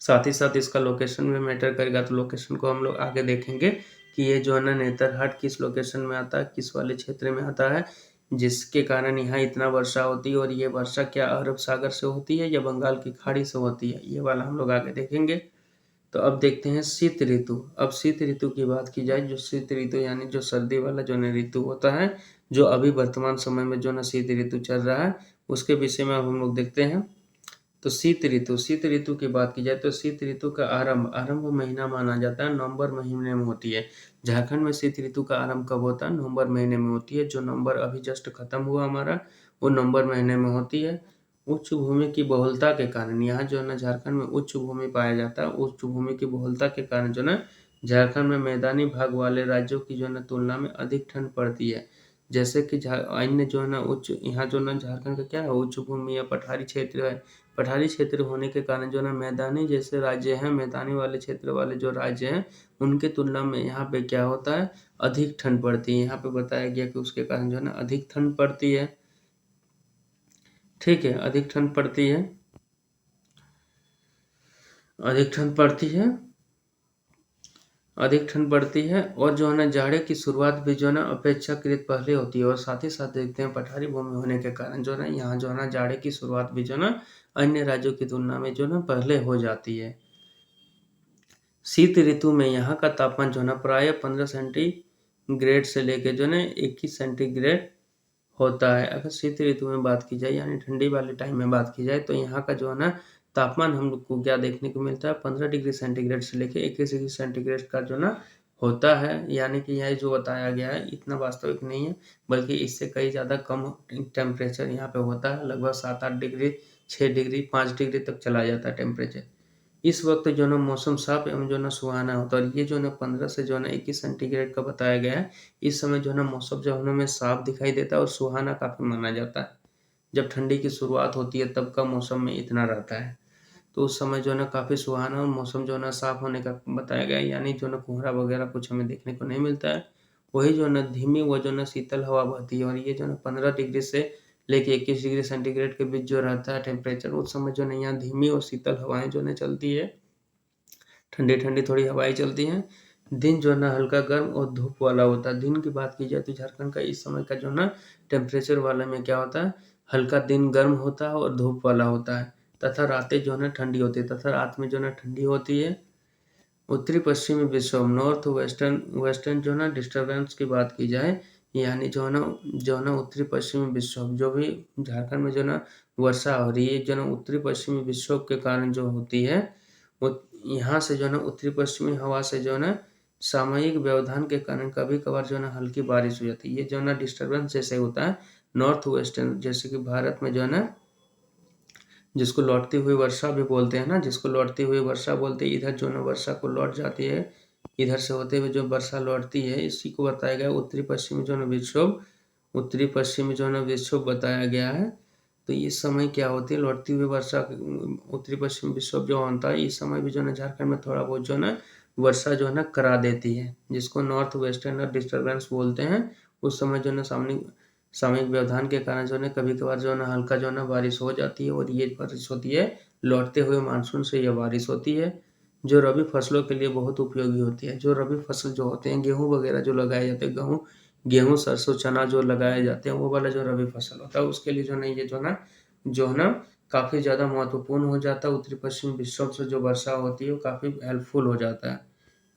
साथ ही साथ इसका लोकेशन भी मैटर करेगा, तो लोकेशन को हम लोग आगे देखेंगे कि ये जो है ना नेतरहाट किस लोकेशन में आता है, किस वाले क्षेत्र में आता है, जिसके कारण यहाँ इतना वर्षा होती है और ये वर्षा क्या अरब सागर से होती है या बंगाल की खाड़ी से होती है, ये वाला हम लोग आगे देखेंगे। तो अब देखते हैं शीत ऋतु। अब शीत ऋतु की बात की जाए, जो शीत ऋतु यानी जो सर्दी वाला जो है ऋतु होता है, जो अभी वर्तमान समय में जो है ना शीत ऋतु चल रहा है, उसके विषय में अब हम लोग देखते हैं। तो शीत ऋतु की बात की जाए तो शीत ऋतु का आरंभ महीना माना जाता है, नवंबर महीने में होती है। झारखंड में शीत ऋतु का आरंभ कब होता है? नवंबर महीने में होती है। जो नवंबर अभी जस्ट खत्म हुआ हमारा, वो नवंबर महीने में होती है। उच्च भूमि की बहुलता के कारण यहाँ जो है ना झारखंड में उच्च भूमि पाया जाता है। उच्च भूमि की बहुलता के कारण जो है ना झारखंड में मैदानी भाग वाले राज्यों की जो है ना तुलना में अधिक ठंड पड़ती है। जैसे कि अन्य जो है ना यहाँ जो है ना झारखंड का क्या है, उच्च भूमि या पठारी क्षेत्र है। पठारी क्षेत्र होने के कारण जो है ना मैदानी जैसे राज्य हैं, मैदानी वाले क्षेत्र वाले जो राज्य हैं, उनके तुलना में यहाँ पे क्या होता है, अधिक ठंड पड़ती है। यहाँ पे बताया गया कि उसके कारण जो है ना अधिक ठंड पड़ती है, ठीक है, अधिक ठंड पड़ती है, अधिक ठंड पड़ती है, अधिक ठंड पड़ती है और जो है ना जाड़े की शुरुआत भी जो है ना अपेक्षाकृत पहले होती है। और साथ ही साथ देखते हैं पठारी भूमि होने के कारण जो है ना यहाँ जो है ना जाड़े की शुरुआत भी जो है ना अन्य राज्यों की तुलना में जो है ना पहले हो जाती है। शीत ऋतु में यहाँ का तापमान जो है ना प्रायः 15 सेंटीग्रेड से लेकर जो है ना 21 सेंटीग्रेड होता है। अगर शीत ऋतु में बात की जाए यानी ठंडी वाले टाइम में बात की जाए तो यहाँ का जो है ना तापमान हम लोग को क्या देखने को मिलता है, 15 डिग्री सेंटीग्रेड से लेकर 21 डिग्री सेंटीग्रेड का जो ना होता है। यानी कि यह जो बताया गया है इतना वास्तविक नहीं है, बल्कि इससे कई ज़्यादा कम टेम्परेचर यहाँ पे होता है। लगभग 7-8 डिग्री, 6 डिग्री, 5 डिग्री तक चला जाता है टेम्परेचर। इस वक्त जो है ना मौसम साफ एवं जो है ना सुहाना होता है और ये जो है ना 15 से जो है ना 21 सेंटीग्रेड का बताया गया है। इस समय जो है ना मौसम जो है ना हमें साफ दिखाई देता है और सुहाना काफ़ी माना जाता है। जब ठंडी की शुरुआत होती है तब का मौसम में इतना रहता है, तो उस समय जो है ना काफ़ी सुहाना और मौसम जो है ना साफ होने का बताया गया है, यानी जो है ना कोहरा वगैरह कुछ हमें देखने को नहीं मिलता है। वही जो है ना धीमी व जो है ना शीतल हवा बहती है और ये जो है ना 15 डिग्री से लेके 21 डिग्री सेंटीग्रेड के बीच जो रहता है टेम्परेचर, उस समय जो है यहाँ धीमी और शीतल हवाएं जो है चलती है, ठंडी ठंडी थोड़ी हवाएं चलती हैं। दिन जो है ना हल्का गर्म और धूप वाला होता है। दिन की बात की जाए तो झारखंड का इस समय का जो है ना टेम्परेचर वाले में क्या होता है, हल्का दिन गर्म होता है और धूप वाला होता है, तथा रातें जो है ना ठंडी होती है, तथा रात में जो है ना ठंडी होती है। उत्तरी पश्चिमी विक्षोभ, नॉर्थ वेस्टर्न वेस्टर्न जो है ना डिस्टर्बेंस की बात की जाए, यानी जो है ना उत्तरी पश्चिमी विक्षोभ, जो भी झारखंड में जो है ना वर्षा हो रही है, जो है ना उत्तरी पश्चिमी विक्षोभ के कारण जो होती है, वो यहाँ से जो है ना उत्तरी पश्चिमी हवा से जो है ना सामयिक व्यवधान के कारण कभी कभार जो है ना हल्की बारिश हो जाती है। ये जो है ना डिस्टर्बेंस जैसे होता है। नॉर्थ वेस्टर्न, जैसे कि भारत में जो है ना जिसको लौटती हुई वर्षा भी बोलते हैं ना, जिसको लौटती हुई वर्षा बोलते हैं, इधर जो है ना वर्षा को लौट जाती है, इधर से होते हुए जो वर्षा लौटती है, इसी को बताया गया उत्तरी पश्चिमी जो है ना विक्षोभ। उत्तरी पश्चिमी जो है ना विक्षोभ बताया गया है। तो इस समय क्या होती है, लौटती हुई वर्षा, उत्तरी पश्चिमी विक्षोभ जो होता है, इस समय भी जो है ना झारखंड में थोड़ा बहुत जो है ना वर्षा जो है ना करा देती है, जिसको नॉर्थ वेस्टर्न डिस्टर्बेंस बोलते हैं। उस समय जो है ना सामयिक व्यवधान के कारण जो है ना कभी कभार जो है ना हल्का जो है ना बारिश हो जाती है, और ये बारिश होती है लौटते हुए मानसून से यह बारिश होती है, जो रबी फसलों के लिए बहुत उपयोगी होती है। जो रबी फसल जो होते हैं, गेहूँ वगैरह जो लगाए जाते हैं, गेहूँ सरसों चना जो लगाए जाते हैं, वो वाला जो रबी फसल होता है, उसके लिए जो है ना ये जो है ना काफ़ी ज़्यादा महत्वपूर्ण हो जाता है। उत्तरी पश्चिम विक्षोभ से जो वर्षा होती है वो काफ़ी हेल्पफुल हो जाता है।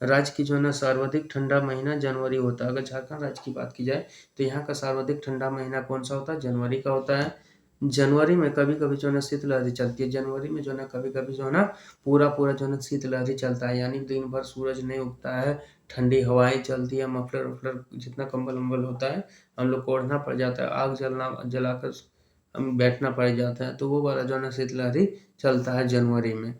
राज्य की जो है ना सर्वाधिक ठंडा महीना जनवरी होता है। अगर झारखंड राज्य की बात की जाए तो यहाँ का सर्वाधिक ठंडा महीना कौन सा होता है, जनवरी का होता है। जनवरी में कभी कभी जो है ना शीतलहरी चलती है। जनवरी में जो है ना कभी कभी जो है ना पूरा पूरा जो है ना शीतलहरी चलता है, यानी दिन भर सूरज नहीं उगता है, ठंडी हवाएं चलती है, मफलर वफलर जितना कंबल वम्बल होता है हम लोग को ओढ़ना पड़ जाता है, आग जलाकर हम बैठना पड़ जाता है, तो वो वाला जो है ना शीतलहरी चलता है जनवरी में।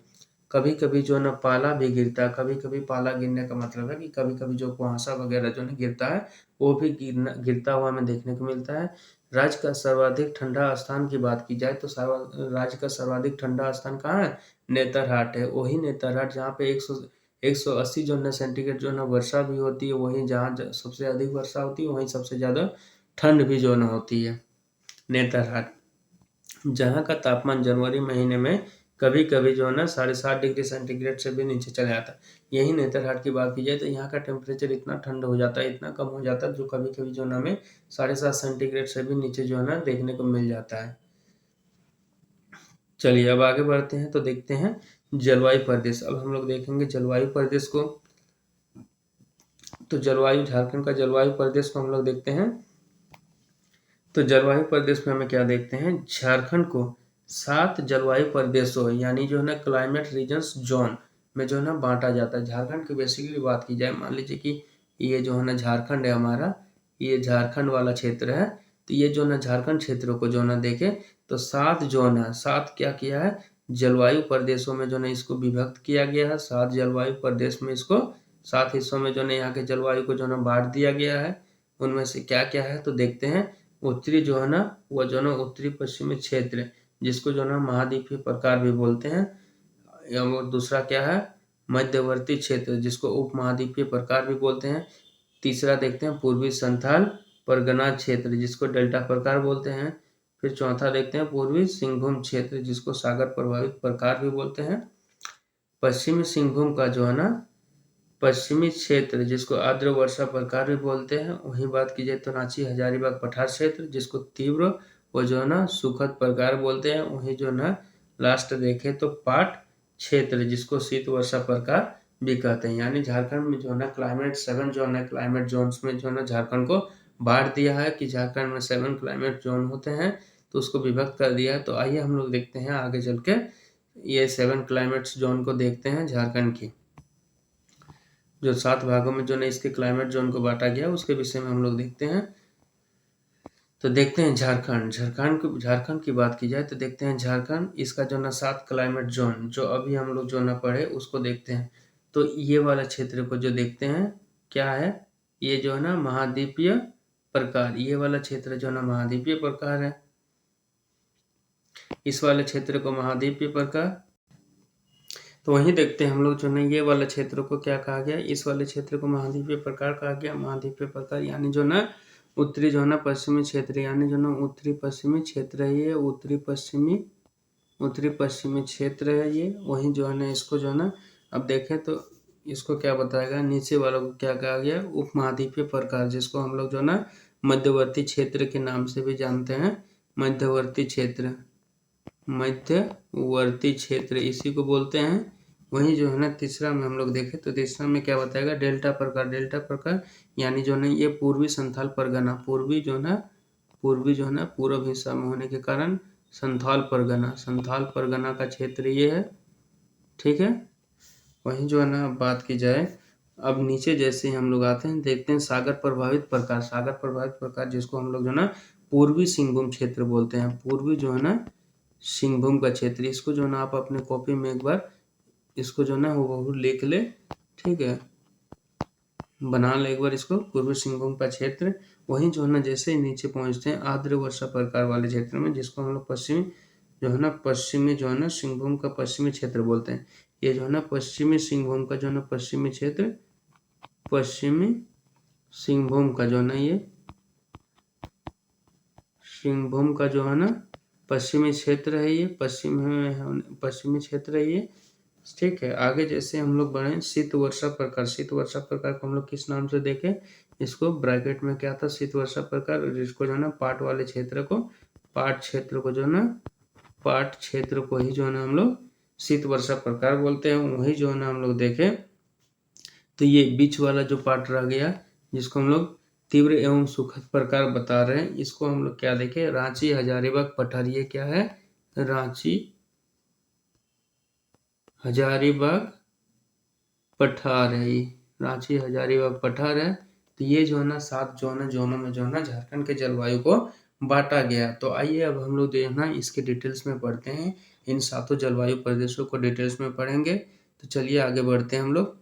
कभी कभी जो है ना पाला भी गिरता है। कभी कभी पाला गिरने का मतलब है कि कभी कभी जो कुहासा वगैरह जो है ना गिरता है, वो भी गिरता हुआ हमें देखने को मिलता है। राज्य का सर्वाधिक ठंडा स्थान की बात की जाए तो राज्य का सर्वाधिक ठंडा स्थान कहाँ है, नेतरहाट है। वही नेतरहाट जहाँ पे 180 जो है ना सेंटीग्रेड जो है ना वर्षा भी होती है, वहीं जहाँ सबसे अधिक वर्षा होती है वहीं सबसे ज़्यादा ठंड भी जो है ना होती है, नेतरहाट। जहाँ का तापमान जनवरी महीने में कभी कभी जो है ना 7.5 डिग्री सेंटीग्रेड से भी नीचे चला जाता है। यही नेतरहाट की बात की जाए तो यहाँ का टेम्परेचर इतना ठंड हो जाता है, इतना कम हो जाता है, जो कभी कभी जो है ना हमें 7.5 सेंटीग्रेड से भी नीचे जो है ना देखने को मिल जाता है। चलिए अब आगे बढ़ते हैं तो देखते हैं जलवायु प्रदेश। अब हम लोग देखेंगे जलवायु प्रदेश को। तो जलवायु, झारखंड का जलवायु प्रदेश को हम लोग देखते हैं। तो जलवायु प्रदेश में हमें क्या देखते हैं, झारखंड को 7 जलवायु प्रदेशों यानी जो है ना क्लाइमेट रीजन्स जोन में जो है ना बांटा जाता है। झारखंड की बेसिकली बात की जाए, मान लीजिए कि ये जो है ना झारखंड है हमारा, ये झारखंड वाला क्षेत्र है, तो ये जो है ना झारखंड क्षेत्र को जो है ना देखे तो 7 जोन है। 7 क्या किया है, जलवायु प्रदेशों में जो है ना इसको विभक्त किया गया है। 7 जलवायु प्रदेश में इसको 7 हिस्सों में जो है ना यहाँ के जलवायु को जो है ना बांट दिया गया है। उनमें से क्या क्या है तो देखते हैं। उत्तरी जो है ना वो जो है ना उत्तरी पश्चिमी क्षेत्र, जिसको जो है ना महाद्वीपीय प्रकार भी बोलते हैं, या वो दूसरा क्या है, मध्यवर्ती क्षेत्र, जिसको उप महाद्वीपीय प्रकार भी बोलते हैं। तीसरा देखते हैं पूर्वी संथाल परगना क्षेत्र, जिसको डेल्टा प्रकार बोलते हैं। फिर चौथा देखते हैं पूर्वी सिंहभूम क्षेत्र, जिसको सागर प्रभावित प्रकार भी बोलते हैं। पश्चिमी सिंहभूम का जो है ना पश्चिमी क्षेत्र, जिसको आर्द्र वर्षा प्रकार भी बोलते हैं। वहीं बात की जाए तो रांची हजारीबाग पठार क्षेत्र, जिसको तीव्र वो जो है ना सुखद प्रकार बोलते हैं। वहीं जो है ना लास्ट देखें तो पाट क्षेत्र, जिसको शीत वर्षा प्रकार भी कहते हैं। यानी झारखंड में जो है ना क्लाइमेट 7 जो है ना क्लाइमेट जोन्स में जो है ना झारखंड को बांट दिया है, कि झारखंड में 7 क्लाइमेट जोन होते हैं, तो उसको विभक्त कर दिया है। तो आइए हम लोग देखते हैं आगे चल के ये 7 क्लाइमेट जोन को देखते हैं झारखंड की। जो 7 भागों में जो है इसके क्लाइमेट जोन को बांटा गया उसके विषय में हम लोग देखते हैं। तो देखते हैं झारखंड की बात की जाए तो देखते हैं झारखंड, इसका जो ना 7 क्लाइमेट जोन जो अभी हम लोग जो ना पढ़े उसको देखते हैं। तो ये वाला क्षेत्र को जो देखते हैं क्या है, ये जो है ना महाद्वीपीय प्रकार, ये वाला क्षेत्र जो ना महाद्वीपीय प्रकार है। इस वाले क्षेत्र को महाद्वीपीय प्रकार, तो वहीं देखते हैं हम लोग जो ना ये वाले क्षेत्र को क्या कहा गया, इस वाले क्षेत्र को महाद्वीपीय प्रकार कहा गया। महाद्वीपीय प्रकार यानी जो ना उत्तरी जो है ना पश्चिमी क्षेत्र, यानी जो ना उत्तरी पश्चिमी क्षेत्र है ये, उत्तरी पश्चिमी क्षेत्र है ये। वहीं जो है ना इसको जो है ना अब देखें तो इसको क्या बताएगा, नीचे वालों को क्या कहा गया, उपमहाद्वीपीय प्रकार, जिसको हम लोग जो है ना मध्यवर्ती क्षेत्र के नाम से भी जानते हैं। मध्यवर्ती क्षेत्र इसी को बोलते हैं। वहीं जो है ना तीसरा में हम लोग देखें तो तीसरा में क्या बताएगा, डेल्टा प्रकार यानी जो है ना ये पूर्वी संथाल परगना, पूर्वी जो है ना पूर्व हिस्सा में होने के कारण संथाल परगना का क्षेत्र ये है। ठीक है। वहीं जो है ना बात की जाए अब नीचे जैसे ही हम लोग आते हैं, देखते हैं सागर प्रभावित प्रकार जिसको हम लोग जो है ना पूर्वी सिंहभूम क्षेत्र बोलते हैं। पूर्वी जो है ना सिंहभूम का क्षेत्र, इसको जो है ना आप अपने कॉपी में एक बार इसको जो है ना वो लिख ले। ठीक है, बना ले एक बार इसको, पूर्वी सिंहभूम का क्षेत्र। वहीं जो है ना जैसे ही नीचे पहुंचते हैं आर्द्र वर्षा प्रकार वाले क्षेत्र में, जिसको हम लोग पश्चिमी जो है ना सिंहभूम का पश्चिमी क्षेत्र बोलते हैं। ये जो है ना पश्चिमी सिंहभूम का जो है ना पश्चिमी क्षेत्र, पश्चिमी सिंहभूम का जो है ना ये सिंहभूम का जो है ना पश्चिमी क्षेत्र है ये, पश्चिमी क्षेत्र है ये। ठीक है, आगे जैसे हम लोग बढ़े शीत वर्षा प्रकार को हम लोग किस नाम से देखें, इसको ब्रैकेट में क्या था, शीत वर्षा प्रकार, जिसको जो है ना पाट वाले क्षेत्र को, पाट क्षेत्र को ही जो है ना हम लोग शीत वर्षा प्रकार बोलते हैं। वही जो है ना हम लोग देखें तो ये बीच वाला जो पार्ट रह गया, जिसको हम लोग तीव्र एवं सुखद प्रकार बता रहे हैं, इसको हम लोग क्या देखें, रांची हजारीबाग पठार। ये क्या है, रांची हजारीबाग पठार है, ये रांची हजारीबाग पठार है। तो ये जो है ना 7 जोनों में जो है ना झारखंड के जलवायु को बांटा गया। तो आइए अब हम लोग जो है ना इसके डिटेल्स में पढ़ते हैं, इन 7 जलवायु प्रदेशों को डिटेल्स में पढ़ेंगे। तो चलिए आगे बढ़ते हैं हम लोग।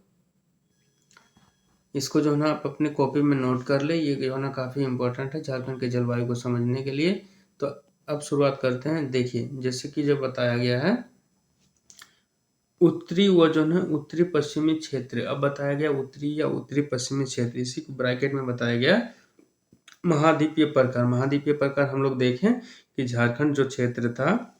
इसको जो है ना आप अपने कॉपी में नोट कर ले, ये जो है ना काफ़ी इंपॉर्टेंट है झारखंड के जलवायु को समझने के लिए। तो अब शुरुआत करते हैं। देखिए जैसे कि जो बताया गया है उत्तरी व जो है उत्तरी पश्चिमी क्षेत्र, अब बताया गया उत्तरी या उत्तरी पश्चिमी क्षेत्र, इसी को ब्रैकेट में बताया गया महाद्वीपीय प्रकार हम लोग देखें कि झारखंड जो क्षेत्र था,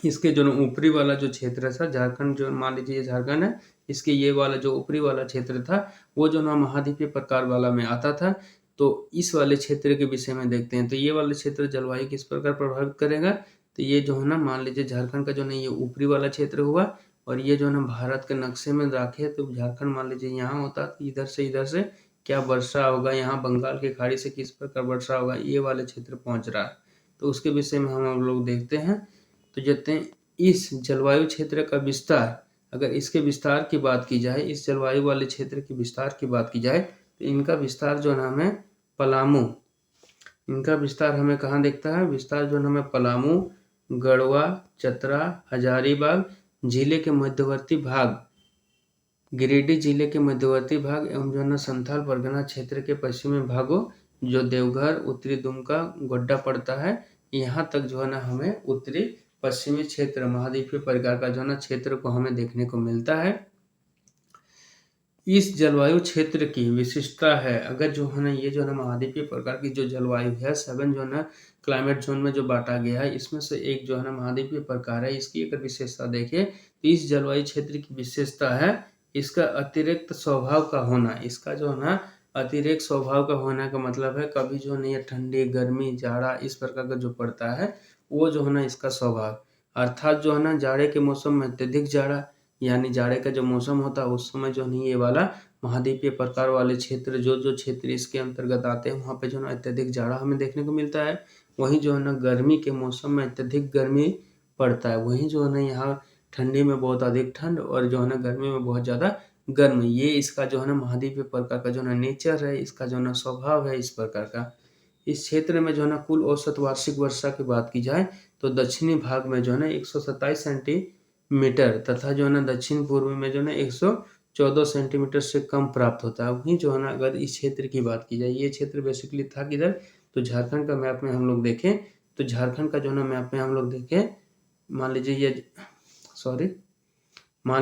इसके जो ऊपरी वाला जो क्षेत्र था, झारखंड जो मान लीजिए ये झारखंड है, इसके ये वाला जो ऊपरी वाला क्षेत्र था वो जो ना महाद्वीपीय प्रकार वाला में आता था। तो इस वाले क्षेत्र के विषय में देखते हैं। तो ये वाला क्षेत्र जलवायु किस प्रकार प्रभावित करेगा, तो ये जो है ना मान लीजिए झारखंड का जो ना ये ऊपरी वाला क्षेत्र हुआ, और ये जो है ना भारत के नक्शे में रखे तो झारखंड मान लीजिए यहाँ होता, तो इधर से क्या वर्षा होगा, यहाँ बंगाल की खाड़ी से किस प्रकार वर्षा होगा, ये वाले क्षेत्र पहुँच रहा है। तो उसके विषय में हम लोग देखते हैं। तो कहते हैं इस जलवायु क्षेत्र का विस्तार, अगर इसके विस्तार की बात की जाए, इस जलवायु वाले क्षेत्र के विस्तार की बात की जाए, तो इनका विस्तार जो है हमें पलामू, इनका विस्तार हमें कहाँ दिखता है, विस्तार जो है हमें पलामू, गढ़वा, चतरा, हजारीबाग जिले के मध्यवर्ती भाग, गिरिडीह जिले के मध्यवर्ती भाग एवं जो है ना संथाल परगना क्षेत्र के पश्चिमी भागों, जो देवघर, उत्तरी दुमका, गोड्डा पड़ता है, यहाँ तक जो है ना हमें उत्तरी पश्चिमी क्षेत्र महाद्वीपीय प्रकार का जो है ना क्षेत्र को हमें देखने को मिलता है। इस जलवायु क्षेत्र की विशिष्टता है, अगर जो है ना ये जो है ना महाद्वीपीय प्रकार की जो जलवायु है 7 जो है ना क्लाइमेट जोन में जो बांटा गया है, इसमें से एक जो है ना महाद्वीपीय प्रकार है। इसकी अगर विशेषता देखें तो इस जलवायु क्षेत्र की विशेषता है इसका अतिरिक्त स्वभाव का होना। इसका जो है ना अतिरिक्त स्वभाव का होने का मतलब है कभी जो नहीं है ठंडी, गर्मी, जाड़ा इस प्रकार का जो पड़ता है वो जो है ना इसका स्वभाव, अर्थात जो है ना जाड़े के मौसम में अत्यधिक जाड़ा, यानी जाड़े का जो मौसम होता है उस समय जो नहीं ये वाला महाद्वीपीय प्रकार वाले क्षेत्र, जो क्षेत्र इसके अंतर्गत आते हैं वहाँ पे जो है ना अत्यधिक जाड़ा हमें देखने को मिलता है। वहीं जो है ना गर्मी के मौसम में अत्यधिक गर्मी पड़ता है, वहीं जो है ना यहाँ ठंडी में बहुत अधिक ठंड और जो है ना गर्मी में बहुत ज़्यादा गर्मी। ये इसका जो है ना महाद्वीपीय प्रकार का जो है ना नेचर है, इसका जो है ना स्वभाव है इस प्रकार का। इस क्षेत्र में जो है ना कुल औसत वार्षिक वर्षा की बात की जाए तो दक्षिणी भाग में जो है ना 127 सेंटीमीटर तथा जो है ना दक्षिण पूर्व में जो है ना 114 सेंटीमीटर से कम प्राप्त होता है। वहीं जो है ना अगर इस क्षेत्र की बात की जाए, ये क्षेत्र बेसिकली था किधर, तो झारखंड का मैप में हम लोग देखें तो झारखंड का जो है ना मैप में हम लोग देखें, मान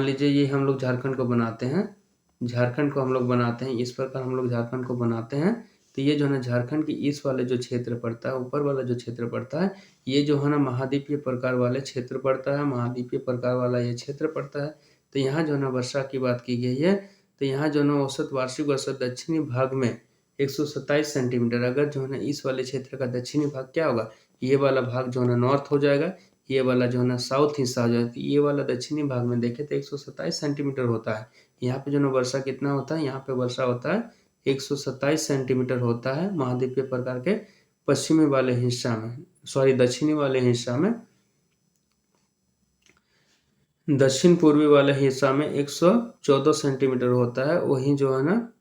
लीजिए ये हम लोग झारखंड को बनाते हैं, इस प्रकार हम लोग झारखंड को बनाते हैं। तो ये जो है ना झारखंड की इस वाले जो क्षेत्र पड़ता है, ऊपर वाला जो क्षेत्र पड़ता है, ये जो है ना महाद्वीपीय प्रकार वाले क्षेत्र पड़ता है, महाद्वीपीय प्रकार वाला ये क्षेत्र पड़ता है। तो यहाँ जो है ना वर्षा की बात की गई है, तो यहाँ जो है ना औसत वार्षिक वर्षा दक्षिणी भाग में 127 सेंटीमीटर। अगर जो है ना इस वाले क्षेत्र का दक्षिणी भाग क्या होगा, ये वाला भाग जो है ना नॉर्थ हो जाएगा, ये वाला जो है ना साउथ हिस्सा हो जाएगा। तो ये वाला दक्षिणी भाग में देखें तो 127 सेंटीमीटर होता है। यहाँ पे जो है ना वर्षा कितना होता है, यहाँ पे वर्षा होता है 127 सेंटीमीटर होता है महाद्वीपीय प्रकार के पश्चिमी वाले हिस्सा में, सॉरी दक्षिणी वाले हिस्सा में। दक्षिण पूर्वी वाले हिस्सा में 114 सेंटीमीटर होता है। वहीं जो है ना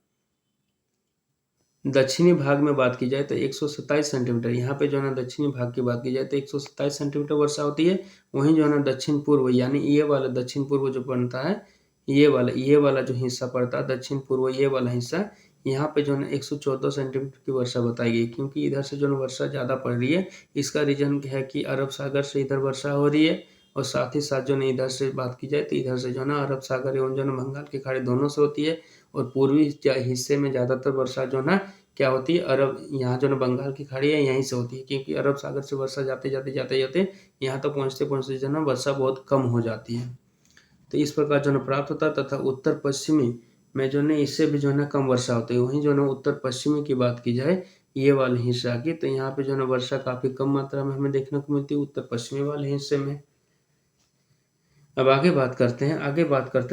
दक्षिणी भाग में बात की जाए तो 127 सेंटीमीटर, यहाँ पे जो है ना दक्षिणी भाग की बात की जाए तो 127 सेंटीमीटर वर्षा होती है। वहीं जो है ना दक्षिण पूर्व यानी ये वाला दक्षिण पूर्व जो बनता है, ये वाला जो हिस्सा पड़ता है दक्षिण पूर्व, ये वाला हिस्सा, यहाँ पे जो है ना 114 सेंटीमीटर की वर्षा बताई गई। क्योंकि इधर से जो है वर्षा ज़्यादा पड़ रही है, इसका रीजन है कि अरब सागर से इधर वर्षा हो रही है, और साथ ही साथ जो है इधर से बात की जाए तो इधर से जो है ना अरब सागर एवं जो है बंगाल की खाड़ी दोनों से होती है। और पूर्वी हिस्से में ज़्यादातर वर्षा जो है ना क्या होती है, अरब, यहाँ जो है बंगाल की खाड़ी है यहीं से होती है। क्योंकि अरब सागर से वर्षा जाते जाते यहाँ तक पहुँचते जो है ना वर्षा बहुत कम हो जाती है। तो इस प्रकार जो है प्राप्त होता है। तथा उत्तर पश्चिमी में जो है इससे भी जो है ना कम वर्षा होती है। वहीं जो है ना उत्तर पश्चिमी की बात की जाए ये वाले हिस्सा की, तो यहाँ पे जो है ना वर्षा काफ़ी कम मात्रा में हमें देखने को मिलती है उत्तर पश्चिमी वाले हिस्से में। अब आगे बात करते हैं,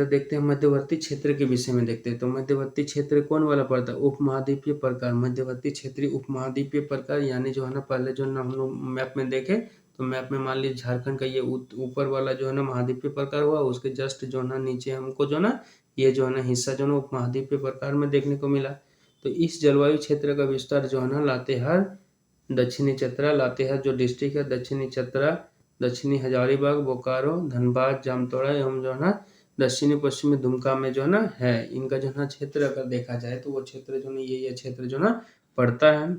देखते हैं मध्यवर्ती क्षेत्र के विषय में देखते हैं। तो मध्यवर्ती क्षेत्र कौन वाला पड़ता है, उपमहाद्वीपीय प्रकार। मध्यवर्ती क्षेत्रीय उपमहाद्वीपीय प्रकार यानी जो है ना पहले जो है ना हम लोग मैप में देखें तो मैप में मान लीजिए झारखंड का ये ऊपर वाला जो है ना महाद्वीपीय प्रकार हुआ, उसके जस्ट जो है ना नीचे हमको जो है ना ये जो है ना हिस्सा जो है ना उपमहाद्वीपीय प्रकार में देखने को मिला। तो इस जलवायु क्षेत्र का विस्तार जो है ना लातेहार, दक्षिणी चतरा, लातेहार जो डिस्ट्रिक्ट है, दक्षिणी चतरा, दक्षिणी हजारीबाग, बोकारो, धनबाद, जामताड़ा एवं जो है ना दक्षिणी पश्चिमी दुमका में जो है ना है। इनका जो है ना क्षेत्र अगर देखा जाए तो वो क्षेत्र जो है ये क्षेत्र जो है ना पड़ता है,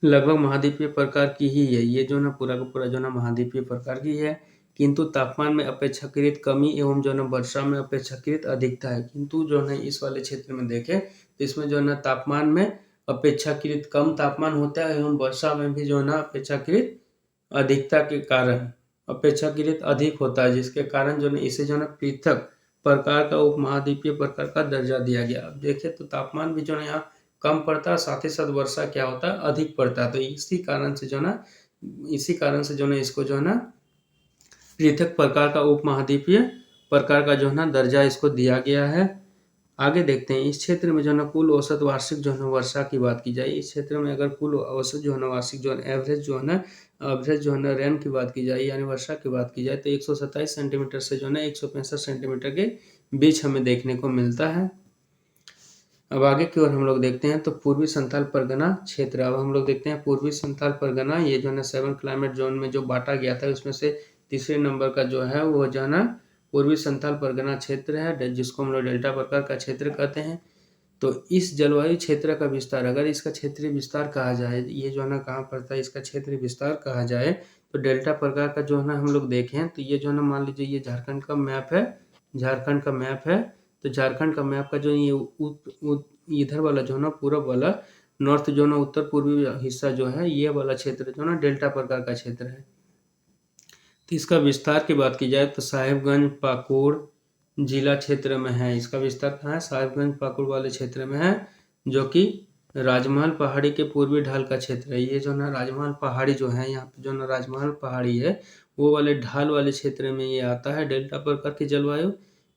लगभग महाद्वीपीय प्रकार की ही है। ये जो है ना पूरा का पूरा जो है ना महाद्वीपीय प्रकार की है। किंतु तापमान में अपेक्षाकृत कमी एवं जो है ना वर्षा में अपेक्षाकृत अधिकता है। किंतु जो है इस वाले क्षेत्र में देखें तो इसमें जो है ना तापमान में अपेक्षाकृत कम तापमान होता है एवं वर्षा में भी जो है ना अपेक्षाकृत अधिकता के कारण अपेक्षाकृत अधिक होता है, जिसके कारण जो है इसे जो है पृथक प्रकार का उपमहाद्वीपीय प्रकार का दर्जा दिया गया। अब देखें तो तापमान भी जो है यहाँ कम पड़ता है, साथ ही साथ वर्षा क्या होता है अधिक पड़ता है। तो इसी कारण से जो है इसको जो है ना पृथक प्रकार का उपमहाद्वीपीय प्रकार का जो है ना दर्जा इसको दिया गया है। आगे देखते हैं, इस क्षेत्र में जो है ना कुल औसत वार्षिक जो है ना वर्षा की बात की जाए, इस क्षेत्र में अगर कुल औसत जो है ना वार्षिक जो है एवरेज जो है ना रेन की बात की जाए यानी वर्षा की बात की जाए तो 127 सेंटीमीटर से जो है ना 165 सेंटीमीटर के बीच हमें देखने को मिलता है। अब आगे की ओर हम लोग देखते हैं तो पूर्वी संथाल परगना क्षेत्र। अब हम लोग देखते हैं पूर्वी संथाल परगना, ये जो है ना 7 क्लाइमेट जोन में जो बांटा गया था उसमें से तीसरे नंबर का जो है वो जो है ना पूर्वी संथाल परगना क्षेत्र है, जिसको हम लोग डेल्टा प्रकार का क्षेत्र कहते हैं। तो इस जलवायु क्षेत्र का विस्तार, अगर इसका क्षेत्रीय विस्तार कहा जाए, ये जो है ना कहाँ पड़ता है, इसका क्षेत्रीय विस्तार कहा जाए तो डेल्टा प्रकार का जो है ना हम लोग देखें तो ये जो है ना मान लीजिए ये झारखंड का मैप है, तो झारखंड का मैप का जो ये इधर वाला जो है ना पूरब वाला नॉर्थ जो है ना उत्तर पूर्वी हिस्सा जो है ये वाला क्षेत्र जो है ना डेल्टा प्रकार का क्षेत्र है। तो इसका विस्तार की बात की जाए तो साहिबगंज पाकुड़ जिला क्षेत्र में है। इसका विस्तार कहाँ है, साहिबगंज पाकुड़ वाले क्षेत्र में है, जो कि राजमहल पहाड़ी के पूर्वी ढाल का क्षेत्र है। ये जो ना राजमहल पहाड़ी जो है, यहाँ पे जो ना राजमहल पहाड़ी है वो वाले ढाल वाले क्षेत्र में ये आता है डेल्टा प्रकार की जलवायु।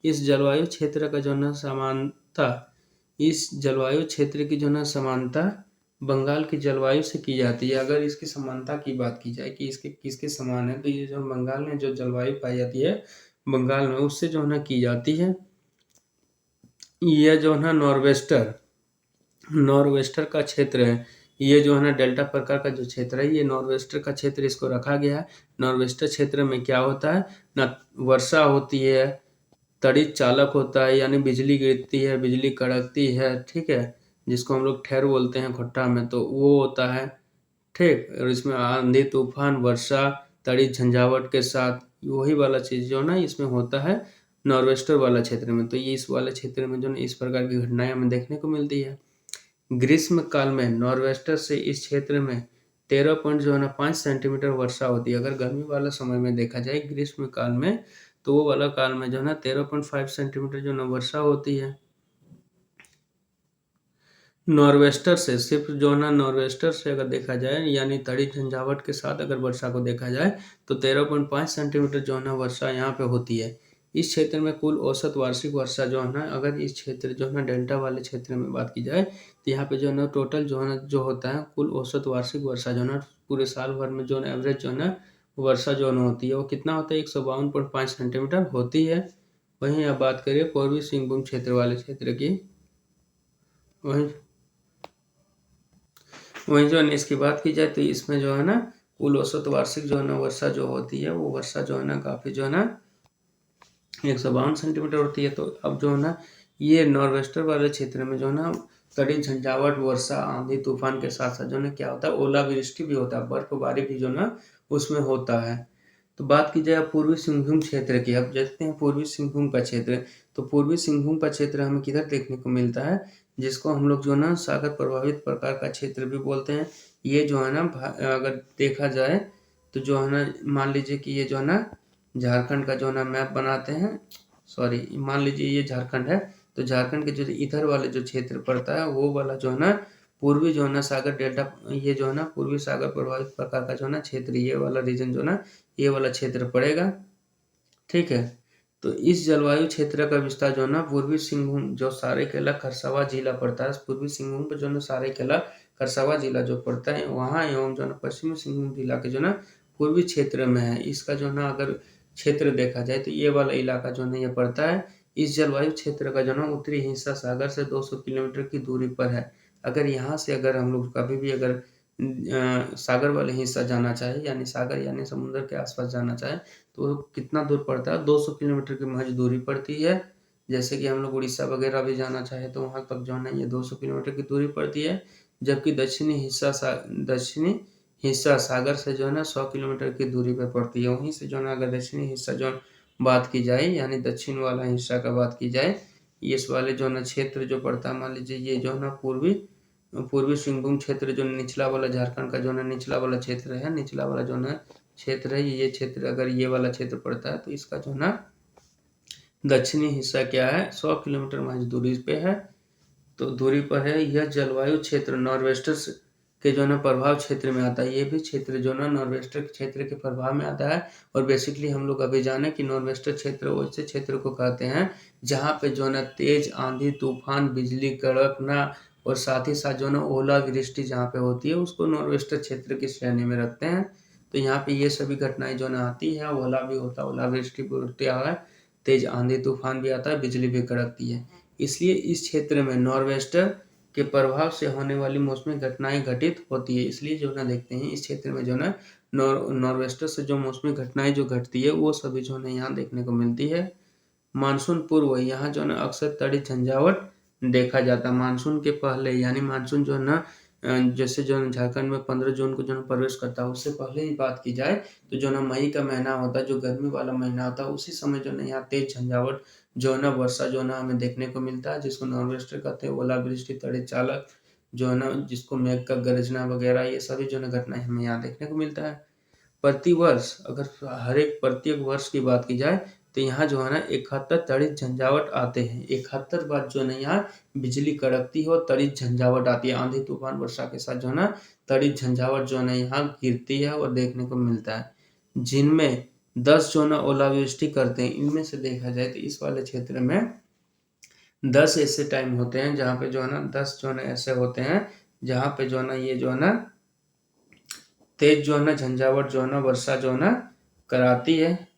इस जलवायु क्षेत्र का जो ना समानता, इस जलवायु क्षेत्र की जो ना समानता बंगाल की जलवायु से की जाती है। अगर इसकी समानता की बात की जाए कि इसके किसके समान है तो ये जो बंगाल में जो जलवायु पाई जाती है बंगाल में उससे जो है ना की जाती है। यह जो है ना नॉर्वेस्टर का क्षेत्र है। ये जो है ना डेल्टा प्रकार का जो क्षेत्र है ये नॉर्वेस्टर का क्षेत्र इसको रखा गया है। नॉर्वेस्टर क्षेत्र में क्या होता है ना, वर्षा होती है, तड़ित चालक होता है यानी बिजली गिरती है, बिजली कड़कती है, ठीक है, जिसको हम लोग ठहर बोलते हैं खट्टा में, तो वो होता है, ठीक। और इसमें आंधी तूफान वर्षा तड़ित झंझावट के साथ वही वाला चीज़ जो ना इसमें होता है नॉर्वेस्टर वाला क्षेत्र में। तो ये इस वाले क्षेत्र में जो ना इस प्रकार की घटनाएं हमें देखने को मिलती है। ग्रीष्म काल में नॉर्वेस्टर से इस क्षेत्र में 13.5 सेंटीमीटर वर्षा होती है। अगर गर्मी वाला समय में देखा जाए ग्रीष्म काल में, तो वो वाला काल में 13.5 सेंटीमीटर वर्षा होती है। नॉर्वेस्टर से सिर्फ नॉर्वेस्टर से अगर देखा जाए, यानी तड़ी झंझावट के साथ अगर वर्षा को देखा जाए, तो 13.5 सेंटीमीटर वर्षा यहाँ पे होती है। इस क्षेत्र में कुल औसत वार्षिक वर्षा अगर इस क्षेत्र डेल्टा वाले क्षेत्र में बात की जाए, तो यहाँ पे टोटल जो होता है कुल औसत वार्षिक वर्षा पूरे साल भर में एवरेज वर्षा होती है, वो कितना होता है 152.5 सेंटीमीटर होती है। वहीं अब बात करिए पूर्वी सिंहभूम क्षेत्र वाले क्षेत्र की। वहीं इसकी बात की जाए तो इसमें कुल औसत वार्षिक वर्षा होती है, वो वर्षा काफी 152 सेंटीमीटर होती है। तो अब ये नॉर्वेस्टर वाले क्षेत्र में तड़ी झंझावट वर्षा आंधी तूफान के साथ साथ क्या होता है, ओलावृष्टि भी होता है, बर्फबारी भी उसमें होता है। तो बात की जाए पूर्वी सिंहभूम क्षेत्र की। अब देखते हैं पूर्वी सिंहभूम का क्षेत्र। तो पूर्वी सिंहभूम का क्षेत्र हमें किधर देखने को मिलता है, जिसको हम लोग सागर प्रभावित प्रकार का क्षेत्र भी बोलते हैं। ये अगर देखा जाए तो मान लीजिए कि ये झारखंड का मैप बनाते हैं, सॉरी मान लीजिए ये झारखंड है, तो झारखंड के जो इधर वाले जो क्षेत्र पड़ता है वो वाला पूर्वी सागर डेल्टा, ये पूर्वी सागर प्रभावित प्रकार का क्षेत्र, ये वाला रीजन ये वाला क्षेत्र पड़ेगा। ठीक है, तो इस जलवायु क्षेत्र का विस्तार पूर्वी सिंहभूम जो सरायकेला खरसावां जिला पड़ता है, पूर्वी सिंहभूम पे सरायकेला खरसावां जिला जो पड़ता है वहाँ एवं पश्चिमी सिंहभूम जिला के पूर्वी क्षेत्र में है। इसका अगर क्षेत्र देखा जाए तो ये वाला इलाका ये पड़ता है। इस जलवायु क्षेत्र का उत्तरी हिस्सा सागर से 200 किलोमीटर की दूरी पर है। अगर यहाँ से अगर हम लोग कभी भी अगर सागर वाले हिस्सा जाना चाहे, यानी सागर यानी समुद्र के आसपास जाना चाहे, तो कितना दूर पड़ता है, 200 किलोमीटर की महज दूरी पड़ती है। जैसे कि हम लोग उड़ीसा वगैरह भी जाना चाहे तो वहाँ तक ये 200 किलोमीटर की दूरी पड़ती है। जबकि दक्षिणी हिस्सा सागर से 100 किलोमीटर की दूरी पर पड़ती है। वहीं से अगर दक्षिणी हिस्सा बात की जाए, यानी दक्षिण वाला हिस्सा का बात की जाए, इस वाले क्षेत्र जो पड़ता है, मान लीजिए ये पूर्वी सिंहभूम क्षेत्र जो निचला वाला झारखंड का निचला वाला क्षेत्र है, निचला वाला क्षेत्र है, ये क्षेत्र अगर ये वाला क्षेत्र पड़ता है तो इसका दक्षिणी हिस्सा क्या है, 100 किलोमीटर महज दूरी पे है, तो दूरी पर है। यह जलवायु क्षेत्र नॉर्वेस्टर के प्रभाव क्षेत्र में आता है। ये भी क्षेत्र नॉर्वेस्टर क्षेत्र के प्रभाव में आता है। और बेसिकली हम लोग अभी जाने कि नॉर्वेस्टर क्षेत्र वैसे क्षेत्र को कहते हैं जहाँ पे तेज आंधी तूफान बिजली कड़कना और साथ ही साथ ओलावृष्टि जहाँ पे होती है उसको नॉर्वेस्टर क्षेत्र की श्रेणी में रखते हैं। तो यहाँ पे ये सभी घटनाएं आती है, ओला भी होता है, ओलावृष्टि भी होती है, तेज आंधी तूफान भी आता है, बिजली भी कड़कती है। इसलिए इस क्षेत्र में नॉर्वेस्टर के प्रभाव से होने वाली मौसमी घटनाएं घटित होती है। इसलिए देखते हैं इस क्षेत्र में नॉर्वेस्टर से जो मौसमी घटनाएं जो घटती है वो सभी यहाँ देखने को मिलती है। मानसून पूर्व यहाँ अक्सर तड़ी झंझावट देखा जाता है। मानसून के पहले, यानी मानसून जैसे झारखंड में 15 जून को प्रवेश करता है, उससे पहले ही बात की जाए तो मई का महीना होता है, जो गर्मी वाला महीना होता है, उसी समय यहाँ तेज झंझावट वर्षा हमें देखने को मिलता है, जिसको नॉर्वेस्टर कहते हैं। ओलावृष्टि, तड़े चालक जिसको मेघ का गर्जना वगैरह, ये सभी घटनाएं हमें यहाँ देखने को मिलता है। प्रतिवर्ष अगर प्रत्येक वर्ष की बात की जाए तो यहाँ 71 तड़ित झंझावट आते हैं। 71 बार यहाँ बिजली कड़कती है और तड़ित झंझावट आती है। आंधी तूफान वर्षा के साथ तड़ित झंझावट यहाँ गिरती है और देखने को मिलता है, जिनमें 10 ओलावृष्टि करते हैं। इनमें से देखा जाए तो इस वाले क्षेत्र में 10 ऐसे टाइम होते हैं जहाँ पे 10 ऐसे होते हैं जहाँ पे ये तेज झंझावट वर्षा कराती है।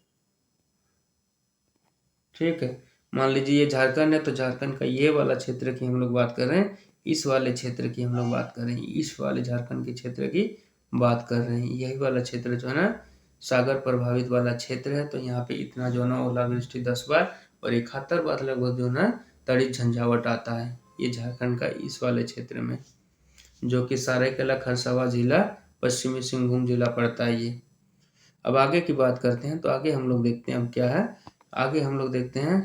ठीक है, मान लीजिए ये झारखंड है, तो झारखंड का ये वाला क्षेत्र की हम लोग बात कर रहे हैं, इस वाले क्षेत्र की हम लोग बात कर रहे हैं, इस वाले झारखंड के क्षेत्र की बात कर रहे हैं। यही वाला क्षेत्र सागर प्रभावित वाला क्षेत्र है। तो यहाँ पे इतना ओलावृष्टि 10 बार और 71 बार लगभग तड़ित झंझावट आता है, ये झारखंड का इस वाले क्षेत्र में, जो कि सरायकेला खरसावां जिला पश्चिमी सिंहभूम जिला पड़ता है ये। अब आगे की बात करते हैं, तो आगे हम लोग देखते हैं अब क्या है। आगे हम लोग देखते हैं